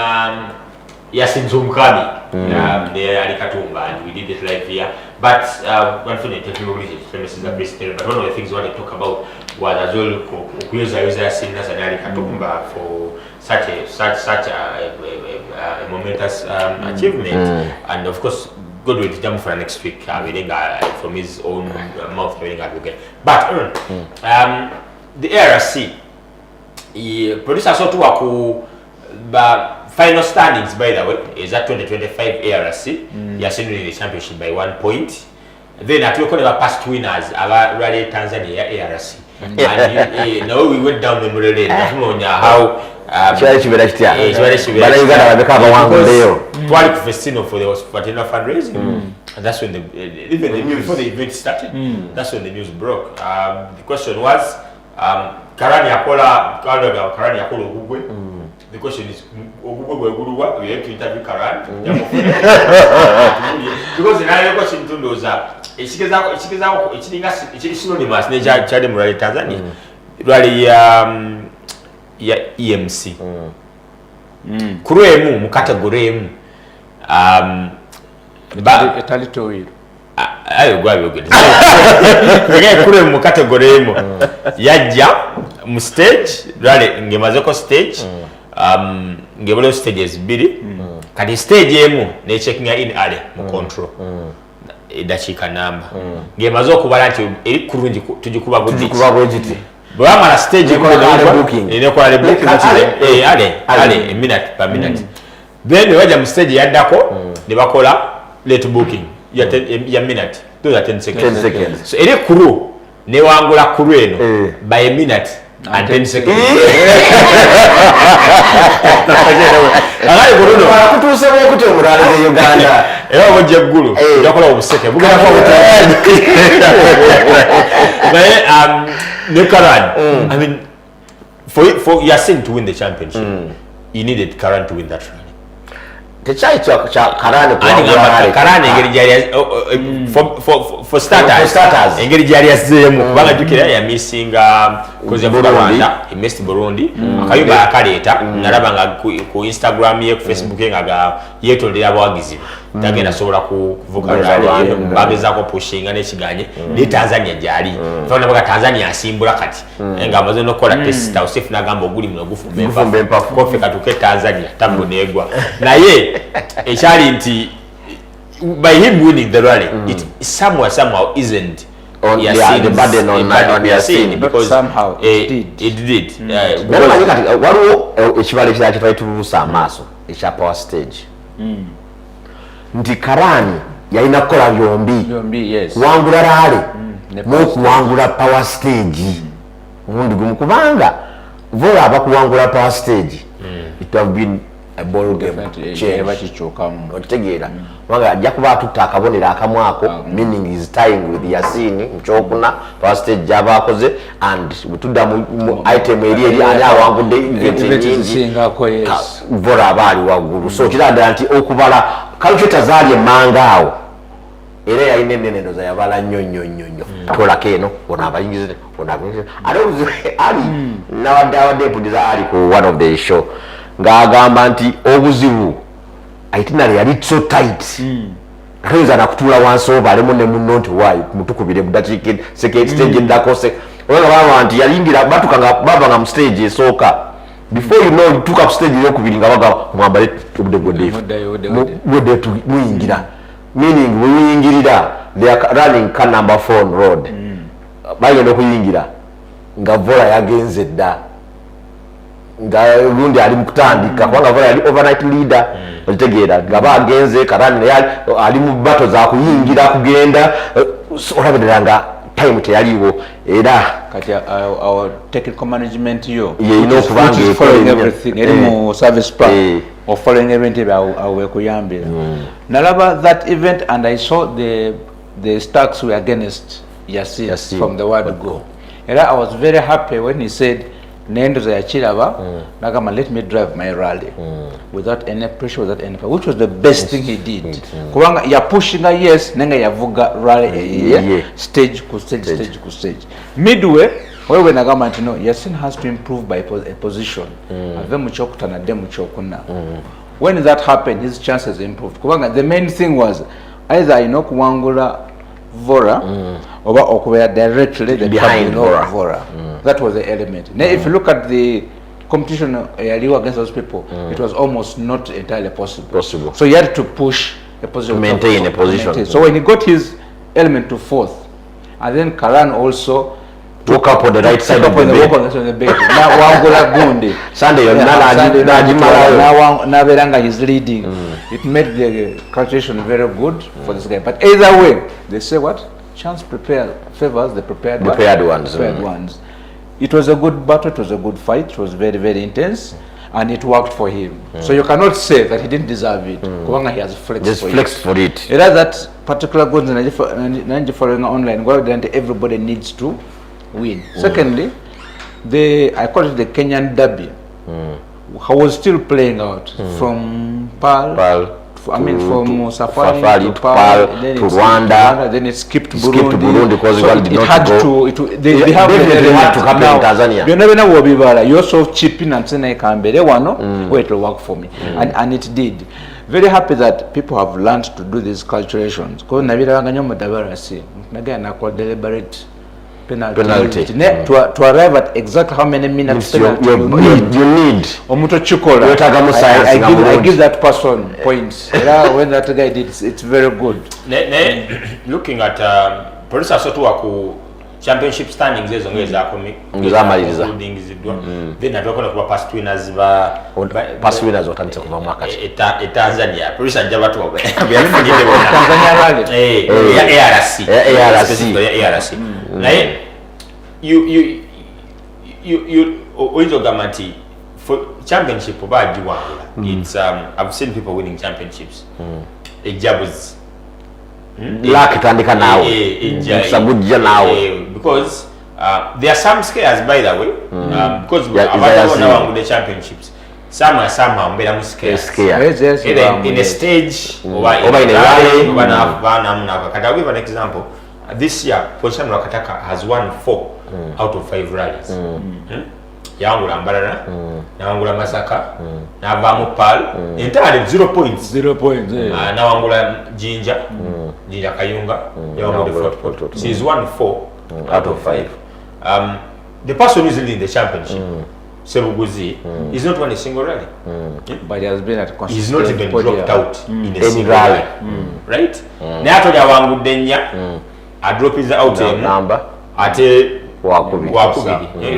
Yasin Zumkami the Ali Katumba, and we did it live here. But one thing the technology premises are based, but one of the things we want to talk about was as well Yasin Nasanari Katumba for such a momentous achievement, and of course God will jump for next week from his own mouth again. But the ARC producer so to final standings, by the way, is at 2025 ARC. Yasin winning the championship by 1 point. Then at local past winners, our Rally Tanzania ARC. And now we went down memory lane. How Festino for the Patino fundraising. And that's when even the news before the event started. That's when the news broke. The question was Karani Akola Ugugwe. The question is we have to interview Karan. Because the other question to those it's synonymous nature Chadem Rally Tanzania. Rally EMC. Kuruemu mukategoremu Etalitowi. Ayo gwa byo gede. Kuruemu mukategoremu yajja mu stage rally ngemazeko stage ngebolo stages biri kati stage emu ne checking in ale mu control edachika namba ngemazo okubala nti eri kurungi tujikuba buditi bwamala stage ko ine ko ale booking ale minute per minute then waja mu stage yaddako ne bakola late booking ya minute to 10 seconds so eri kuru ne wangula kuru eno by a minute and 10 seconds. Uganda. I mean, for Yasin to win the championship, you needed Karan to win that rally. The child Karan for starters, engeri jari yazemu kubanga tukira ya missing because ya Rwanda he missed Burundi akayuba akaleta narabanga ku Instagram ye ku Facebook ngaga yetondera abawagizi tagenda sobola kuvuga rally bageza ko pushinga n'ekiganye ni Tanzania jali tona baka Tanzania asimbula kati nga amaze no kola test Usef nagamba oguli muno gufumbe mpafu kofika tuke Tanzania tambo negwa naye echali nti by him winning the rally, it somehow isn't on the burden on Yasin because somehow it did. Ekibale kyakyo tubuusa amaaso ekya power stage nti Karani yalina kukola byombi kuwangula rally n'okuwangula power stage obundi gumu kubanga vola abakuwangula power stage it have been a ball game Definitely, change. bakikyukamu. Otegeera kubanga ajja kuba atutta akabonero akamu ako, meaning is tying with Yasin mu kyokuna first stage gy'abaakoze, and butudda mu item eri ani awangudde event nyingi Vora aba ali waggulu. So kiraddala nti okubala calculator zaali emmanga awo era yalina ennene za yabala nnyo tolako eno ono abayingize ono abayingize ali nawadde mpuliriza ali ku one of the show ng'agamba nti obuzibu itinerary yali so tight atoyinza nakutuula wansi oba alemu ne munno nti waayi mutukubire mu dakiika second stage eddako olanga baba nti yalingira batukanga bavanga mu stage esooka before you know tuka ku stage eyokubiri nga baga mwambale obudde muyingira, meaning muyingirira they are running car number 4 road bagenda okuyingira nga Vora yagenze dda nga lundi ali mu kutandika kubanga Vora yali overnight leader okitegeera nga bagenze karani ali mu bato za kuyingira kugenda olabirira nga time teyaliwo era kati our technical management yo okubanga following everything eri mu service plan or following everything awe kuyambira nalaba that event and I saw the stacks were against Yasin from the word go. Era I was very happy when he said nendo za yachiraba nagama let me drive my rally without any pressure, without any, which was the best thing he did. Kubanga ya pushing a yes nenga yavuga rally stage ku stage midway wewe nagama nti no Yasin has to improve by a position ave muchokutana de muchokuna. When that happened his chances improved kubanga the main thing was either kuwangula Vora oba okubeera directly the behind Vora. That was the element. Now if you look at the competition against those people, it was almost not entirely possible. So he had to push a position, maintain a position. So when he got his element to fourth, and then Karan also woke up on the right side of the bed. Now wangula gundi Sunday now he's leading. It made the calculation very good for this guy. But either way, they say what chance favors the prepared ones. It was a good battle. It was a good fight. It was very, very intense, and it worked for him. So you cannot say that he didn't deserve it. Kubanga he has flexed for it. It has that particular good Nanja following online. Everybody needs to win. Secondly, I call it the Kenyan derby. I was still playing out from from Safari to Pal, then to Rwanda, then it skipped Burundi because so it had to. They have to happen in Tanzania. You never know what we were. You're so chipping and saying I can't be there. It will work for me, and it did. Very happy that people have learned to do these calculations. Because Navira Ganyo Madabarasi, again, I call deliberate penalty. To arrive at exactly how many minutes penalty you need. I give that person points. When that guy did, it's very good. Looking at producer sotu championship standings ezo ngeza komi ngizamaliriza then atokona kuba past winners otandise kuva mwaka Tanzania producer njaba tu Tanzania rally ARC naye you oizo gamati for championship obaji wangula. It's I've seen people winning championships ejabuz luck tandika now sabujja now because there are some scares by the way because abantu bona wangude championships somehow mbera mu scares in a stage over in a rally bana mna kata give an example. This year position Wakataka has won 4 out of 5 rallies. Yangula Mbarara, Nangula Masaka, Navamu Pal, entirely 0 points. 0 points. Nawangula Jinja Kayunga, Yangula Fort. She's won 4 out of 5. The person who is leading the championship, Sebuguzi, is not won a single rally. But he has been at consistent. He's not even dropped out in a single rally. Right? Nato Yawangu Denya, I drop his out number at a Wakubidi.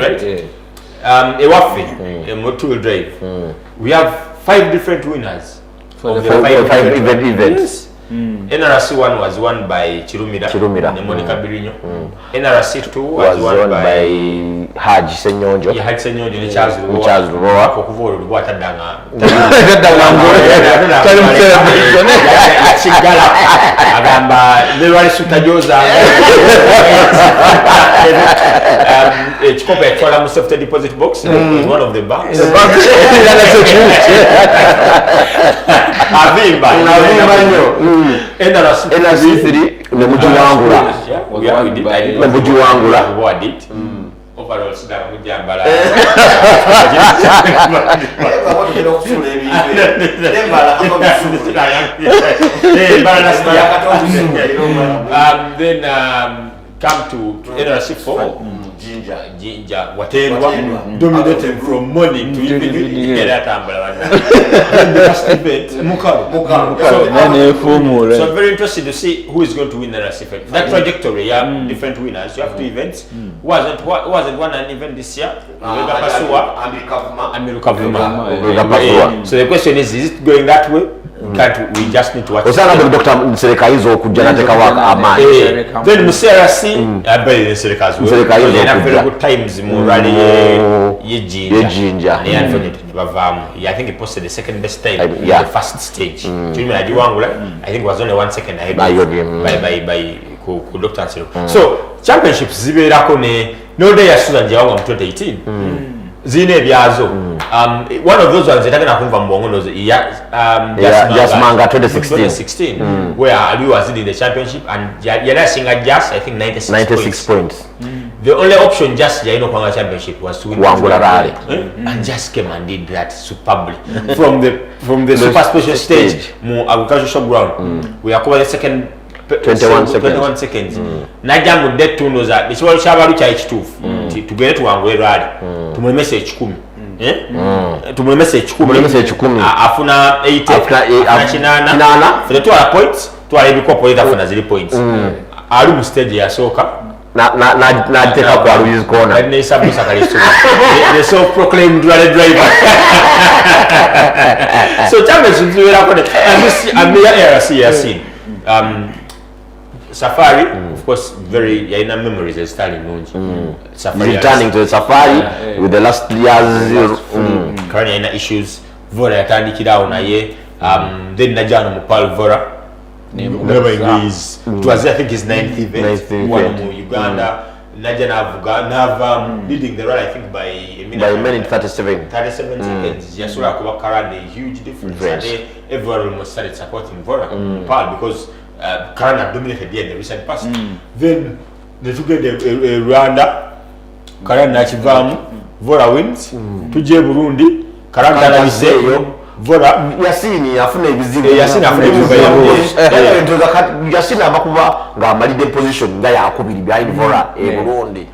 Right? A Wafi, a motor drive. We have 5 different winners for the 5 events. NRC 1 was won by Chirumira and Monica Birinyo. NRC 2 was won by Haji Senyonjo. Yeah, Haji Senyonjo ni Charles Roa. Kokuvoro lubwata danga. Chigala agamba lewali sutajoza chikopa etwala mu safety deposit box in one of the banks. Avimba nyo. NRC3 ne mujiwangula. Ne mujiwangula. What it? Overall sidara mujambala. Then come to NRC4. Jinja Waterwa dominated from morning to evening. The last event Mukaru. So very interested to see who is going to win the NRC5. That trajectory, different winners. You have two events. Wasn't one an event this year? So the question is it going that way? Can't we just need to watch? Dr. Nserekayizo kujja nateka waka amani. Then MCRC abali Nserekayizo. They have very good times mu rally ye Jinja. They unfortunately bavamu. I think he posted the second best time in the first stage. Chimwe ajiwangula I think was only 1 second ahead by ku Dr. Nsero. So championships ziberako ne no day ya Susan Jawanga mu 2018. Zine byazo. One of those ones that kumva mbongono Just Manga 2016 where Ali was in the championship and Yana Singa Just I think 96 points. The only option Just Jaino Kwanga championship was to win Wangula Rally. And Just came and did that superbly from the super special stage mu agricultural shop ground. We are covering the second 21 seconds. Najja mu dead tunoza ekiwalo kyabalu kya ekituufu tugende tuwangule rally tumwe message 10 tumwe message 10 afuna 80 afuna for the 2 points twala ebikopo leta afuna 0 points ali mu stage ya soka na teka kwa Louis Corner and they sabu sakaliso they so proclaimed rally driver. So championship we are going and the RC seen Safari, of course, very yaina memories as Stalin Nunji. Safari returning to the Safari with the last years current yaina issues. Vora yatandikira ona ye. Then Najano Mupal Vora. Never English. It was I think his 9th event. One more Uganda. Najana Nava leading the rally I think by a minute 37 seconds. Yasura Kubakara a huge difference. And everyone almost started supporting Vora Mupal because Karana dominated in the recent past. Then they took Rwanda, Karana Nachivamu, Vora wins, Tuje Burundi, Karana Viseyo, Vora Yasini afune ebizibu. Yasini afune ebizibu. Yasini abakuba nga malide position nga yakubiri behind Vora Burundi.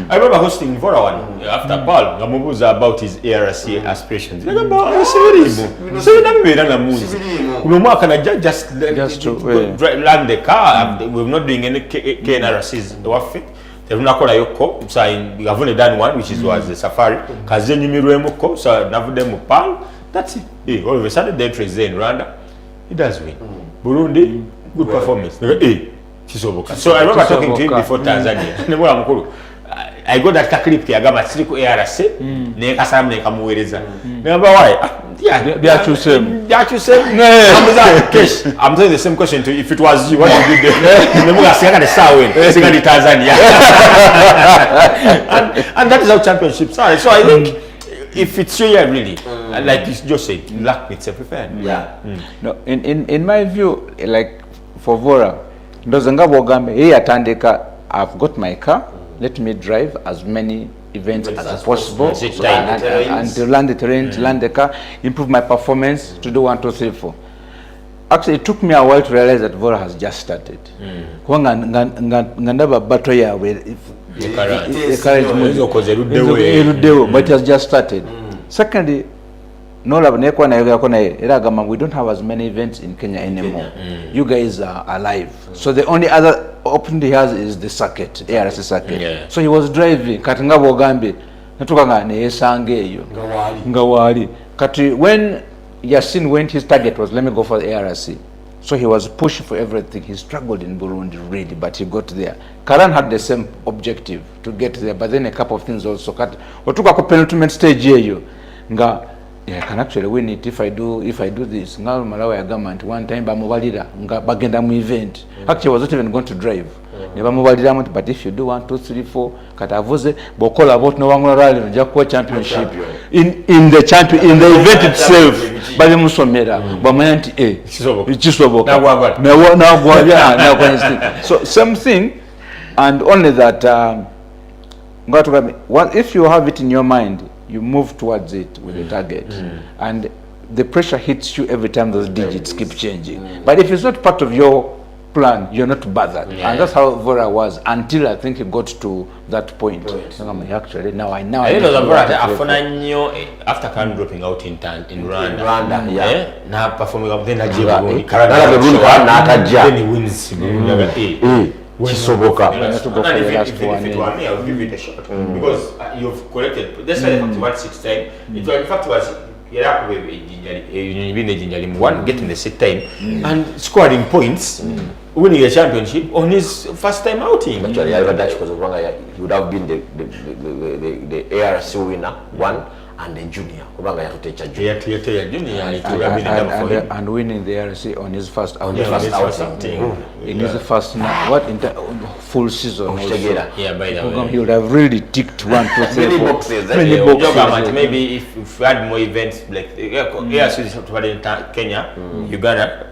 I remember hosting Vora one after Paul ngamubuza about his ARC aspirations. Ngamba just land the car. We're not doing any KNRCs wafe. Terunakola yoko so we have only done one which was the Safari kaze nyumirwemo ko so navude mu Paul. That's it. All of a sudden the entry is there in Rwanda. He does win. Burundi, good performance. So I remember talking to him before Tanzania. I got that clip yagamba siriku ARC ne kasam ne kamuwereza. Remember why? They are too same. I'm saying the same question to you. If it was you, what would you do? And that is how championships are. So I think if it's you, really, like you just said, luck makes every fan. No, in my view, like for Vora, I've got my car. Let me drive as many events as possible and to learn the terrain, to learn the car, improve my performance, to do 1, 2, 3, 4. Actually, it took me a while to realize that Vora has just started. But it has just started. Secondly, we don't have as many events in Kenya anymore. You guys are alive. So the only other option he has is the circuit, ARC circuit. So he was driving. When Yasin went, his target was, let me go for the ARC. So he was pushing for everything. He struggled in Burundi really, but he got there. Karan had the same objective to get there, but then a couple of things also. Otuka ko penultimate stage here, nga I can actually win it if I do this. Nga Malawi ya government one time bamubalira nga bagenda mu event. Actually I was not even going to drive. Ne bamubalira mu, but if you do 1 2 3 4 katavuze bokola about no wangula rally nja kuwa championship in the event itself. Bali musomera bamanya nti kisoboka na gwabya. So same thing, and only that if you have it in your mind, you move towards it with the target, and the pressure hits you every time those digits keep changing. But if it's not part of your plan, you're not bothered. And that's how Vora was until I think he got to that point. Actually, now I know. After Karan dropping out in Rwanda, now performing up, then he wins. Kisoboka. If it were me, I would give it a shot because you've collected. That's why the fact was 6 time. It was in fact was one getting the 6th time and scoring points, winning a championship on his first time outing. Actually, I that because of he would have been the ARC winner one and the junior. And winning the ARC on his first outing. In his first full season. Yeah, by the way. He would have really ticked 1 2 3 many boxes. Maybe if we had more events like ARC is in Kenya, Uganda,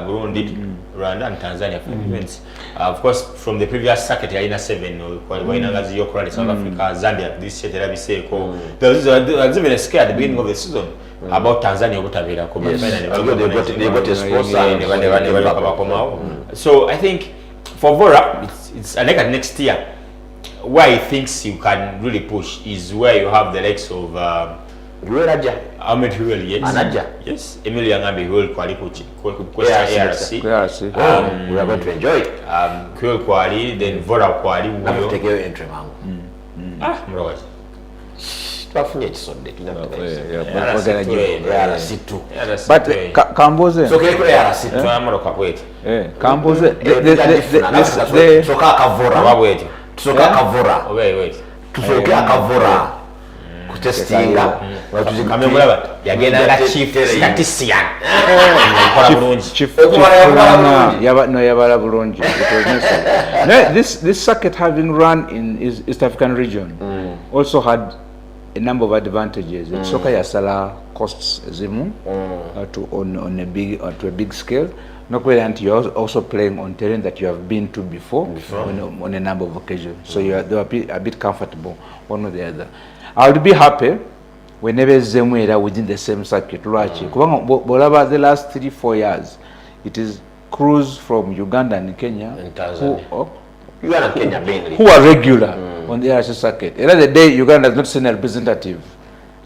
Burundi, Rwanda and Tanzania for events. Of course, from the previous circuit, Aina 7, South Africa, Zambia, this year, there was even a scare at the beginning of the season about Tanzania. So I think for Vora, it's I think next year, where he thinks you can really push is where you have the likes of Ahmed Huel, yes, Emilio Ngambi Huel Kwali ARC. We are going to enjoy it. Huel Kwali, then Vora Kwali. Take your entry, Mroga. But Kamboze. So Kamboze. Kutestinga kamemulaba yagenda nga chief statistician chief yabala bulungi. This circuit having run in East African region also had a number of advantages. Soka yasala costs zimu to a big scale. And you're also playing on terrain that you have been to before. On a number of occasions. So they were a bit comfortable one or the other. I would be happy whenever Zemwera within the same circuit. Bolaba the last 3-4 years, it is crews from Uganda and Kenya and Tanzania. Who are regular on the ARC circuit. Another day, Uganda has not seen a representative.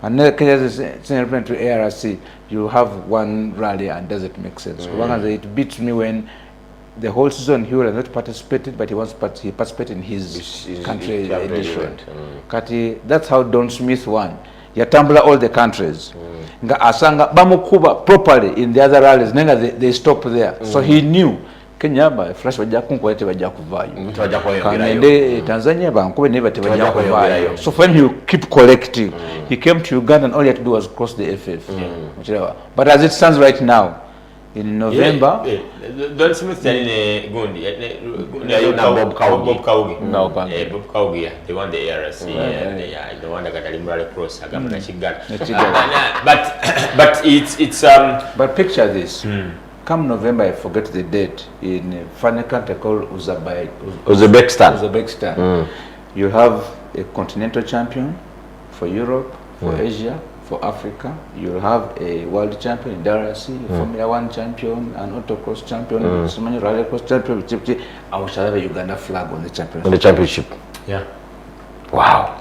Another Kenya has seen a representative to ARC. You have one rally and does it make sense? It beats me when the whole season he would have not participated, but he participated in his country edition. Kati, that's how Don Smith won. Yatambula all the countries. Nga asanga bamukuba properly in the other rallies. Nenga they stop there. So he knew Kenya by flash bajakunkwete bajakuvayo. Kanende Tanzania bankube neba tebajakuvayo. So when he keep collecting, he came to Uganda and all he had to do was cross the FF. But as it stands right now, in November, Don Smith Bob Kaugi. Bob Kaugi, they won the ARC, the one that got a liberal cross. But it's But picture this. Come November, I forget the date, in a funny country called Uzbekistan. You have a continental champion for Europe, for Asia, for Africa. You'll have a world champion in DRC, Formula 1 champion, an autocross champion, Somali rallycross champion. I will have a Uganda flag on the championship. On the championship. Yeah. Wow.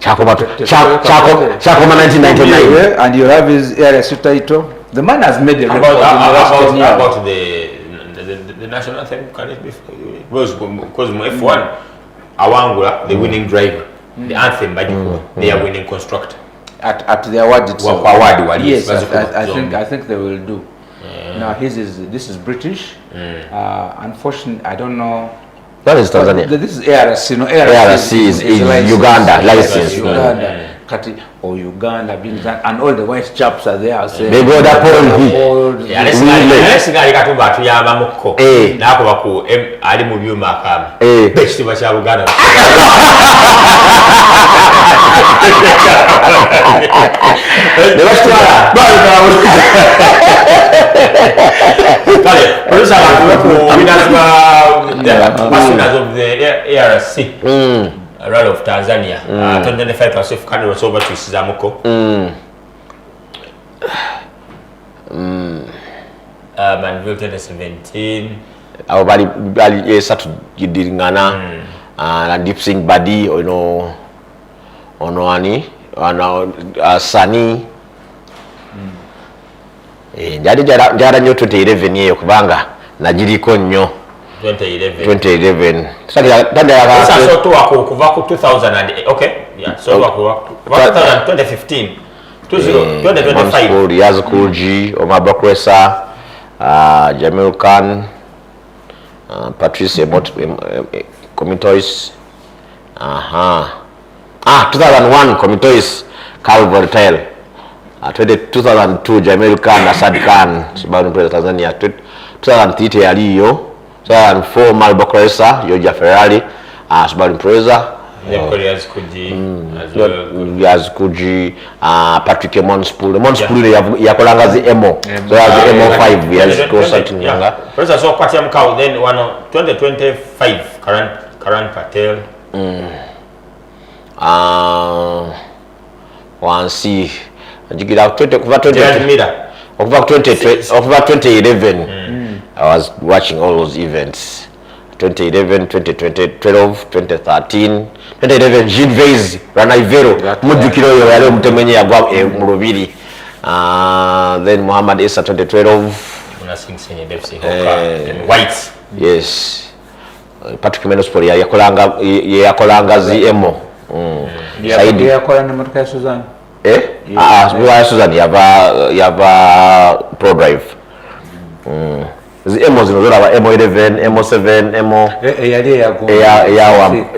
Chakoma 1999. And you have his RSU title. The man has made a record about the national anthem. Can it be? Because F1, Awangula, the winning driver, the anthem by the they are winning constructor. at the award itself. Yes, I think they will do. Now this is British. Unfortunately, I don't know. That is Tanzania. This is ARC. No, ARC is Uganda license. Uganda. Or Uganda, and all the white chaps are there saying they go that pole. Singali katumba tuyamba mukko. Nako baku ali mu byuma akama. Besti basha Uganda. Ne bashitwala. Kale, producer abantu winners of the ARC. Rally of Tanzania. 2025 Pacific Canada was over to Sizamuko. Manville 2017. Our body is such Gidiringana and Deep Sing Badi, you know, Onoani, Sani. Jadi jara nyo 2011 yeyo kubanga najiriko nnyo 2011 sasa so to wako kuva ku 2008 okay yeah so wako 2015 2025 Yazkulji Omabakwesa Jamil Khan Patrice Comitois 2001 Comitois Carl Voltaire 2002 Jamil Khan Asad Khan Subaru President Tanzania 2003 Aliyo 2004 Malbokresa Georgia Ferrari Subaru President Yazkuji Patrick Monspool yakolanga zi emo so as emo5 yazikosatin yanga President so kwati amkao then 2025 current Patel wansi Jigila 2011 I was watching all those events 2011 2020 12 2013 2011 Gilles Ranaivero mujukiro yo yale mutemenye yagwa mu rubiri then Muhammad Issa 2012 unasingsenye Bepsi Hoka White yes Patrick Menosport yakolanga ZMO Saidi yakola na motoka ya Suzanne Suzanne yava Pro Drive ZMO zinozora aba MO11 MO7 MO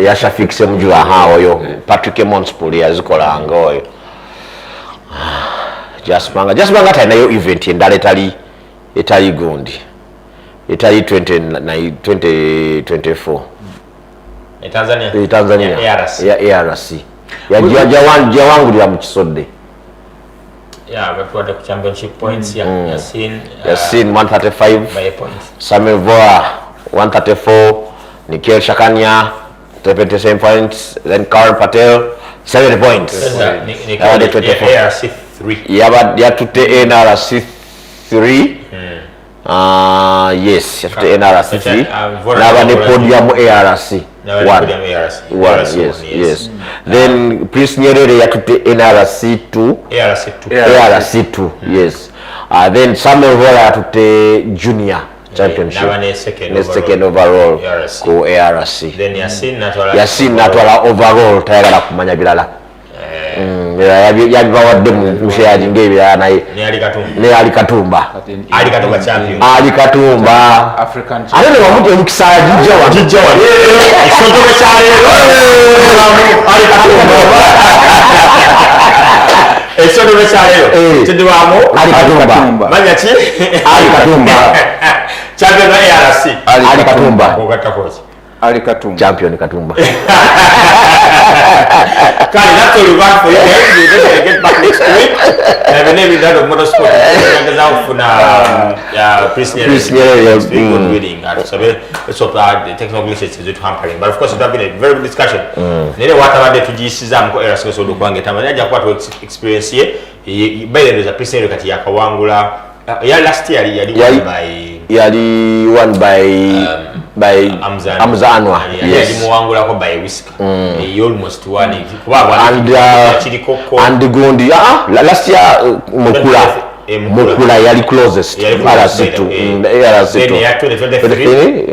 ya Shafik semjua hawo Patrick Monspool yazikolanga oyo just banga tayina yo event endala etali gundi etali 2024 Tanzania ya ARC ya wangu ya mchisode but what the championship points Yasin 135 by a point Samuel Voa 134 Nikhil Shakanya 27 points then Karl Patel 70 points ARC 3 ya tute NRC 3 yes after NRC 3 naba ne podium ARC 1 yes then Prince Nyerere ya tute NRC 2 ARC 2 yes then Samuel Vola ya tute junior championship second overall ko ARC then Yasin natwala overall tayagala kumanya bilala yabibawadde musheyaji ng'ebirala naye ne alikatumba champion alikatumba African ate ne wamuti omukisa jijja wa ekisontobe kyaleero ekisontobe kyaleero kiddibwamu alikatumba manya ki alikatumba champion wa ARC alikatumba ogatakozi Alikatumba champion Katumba Kali, that's all we want for you guys. We're just going to get back next week. My name is that of Motorsport. I'm out for Prince Nyerere. It's very good reading. So let's hope that the technical glitches is hampering. But of course, it has been a very good discussion. Nile whatever they to GCSM ko era so do kwange tamanya ja kwatu experience ye. By the way, the Prince Nyerere kati yakawangula. Last year yali won by Hamza Anwar. Yes. By whisker. He almost won it. And the Gundi, last year Mukula yali closest. RC2. Then he actually 23.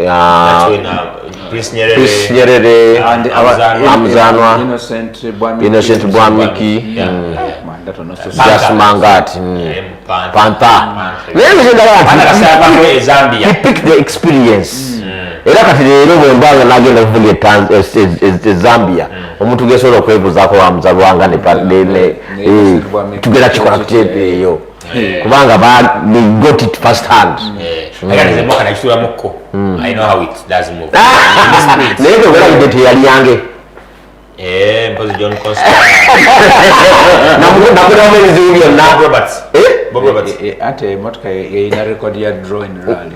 Prince Nyerere and Hamza Anwar, Innocent Bwamiki. katono so Just Mangati. Panther. He picked the experience. Era kati leero bwe mbanga nagenda kuvuga Zambia omuntu gesobola okwebuzaako wa muzalwanga ne tugenda kikola tutepe eyo kubanga they got it first hand. I know how it does move. Naye bwera bidete yali yange Mpozi John Costa. nakuda omwezi byonna Bob Roberts. ate motoka ina record ya draw in rally.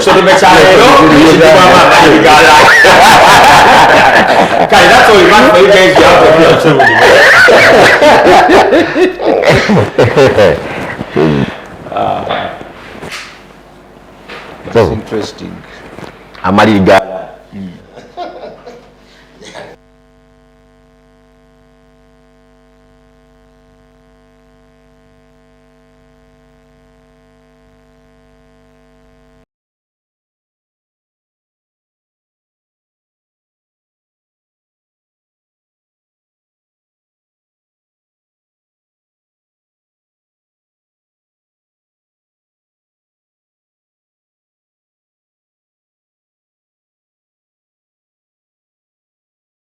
So the that's all you want for you guys. You have That's interesting. amaliriga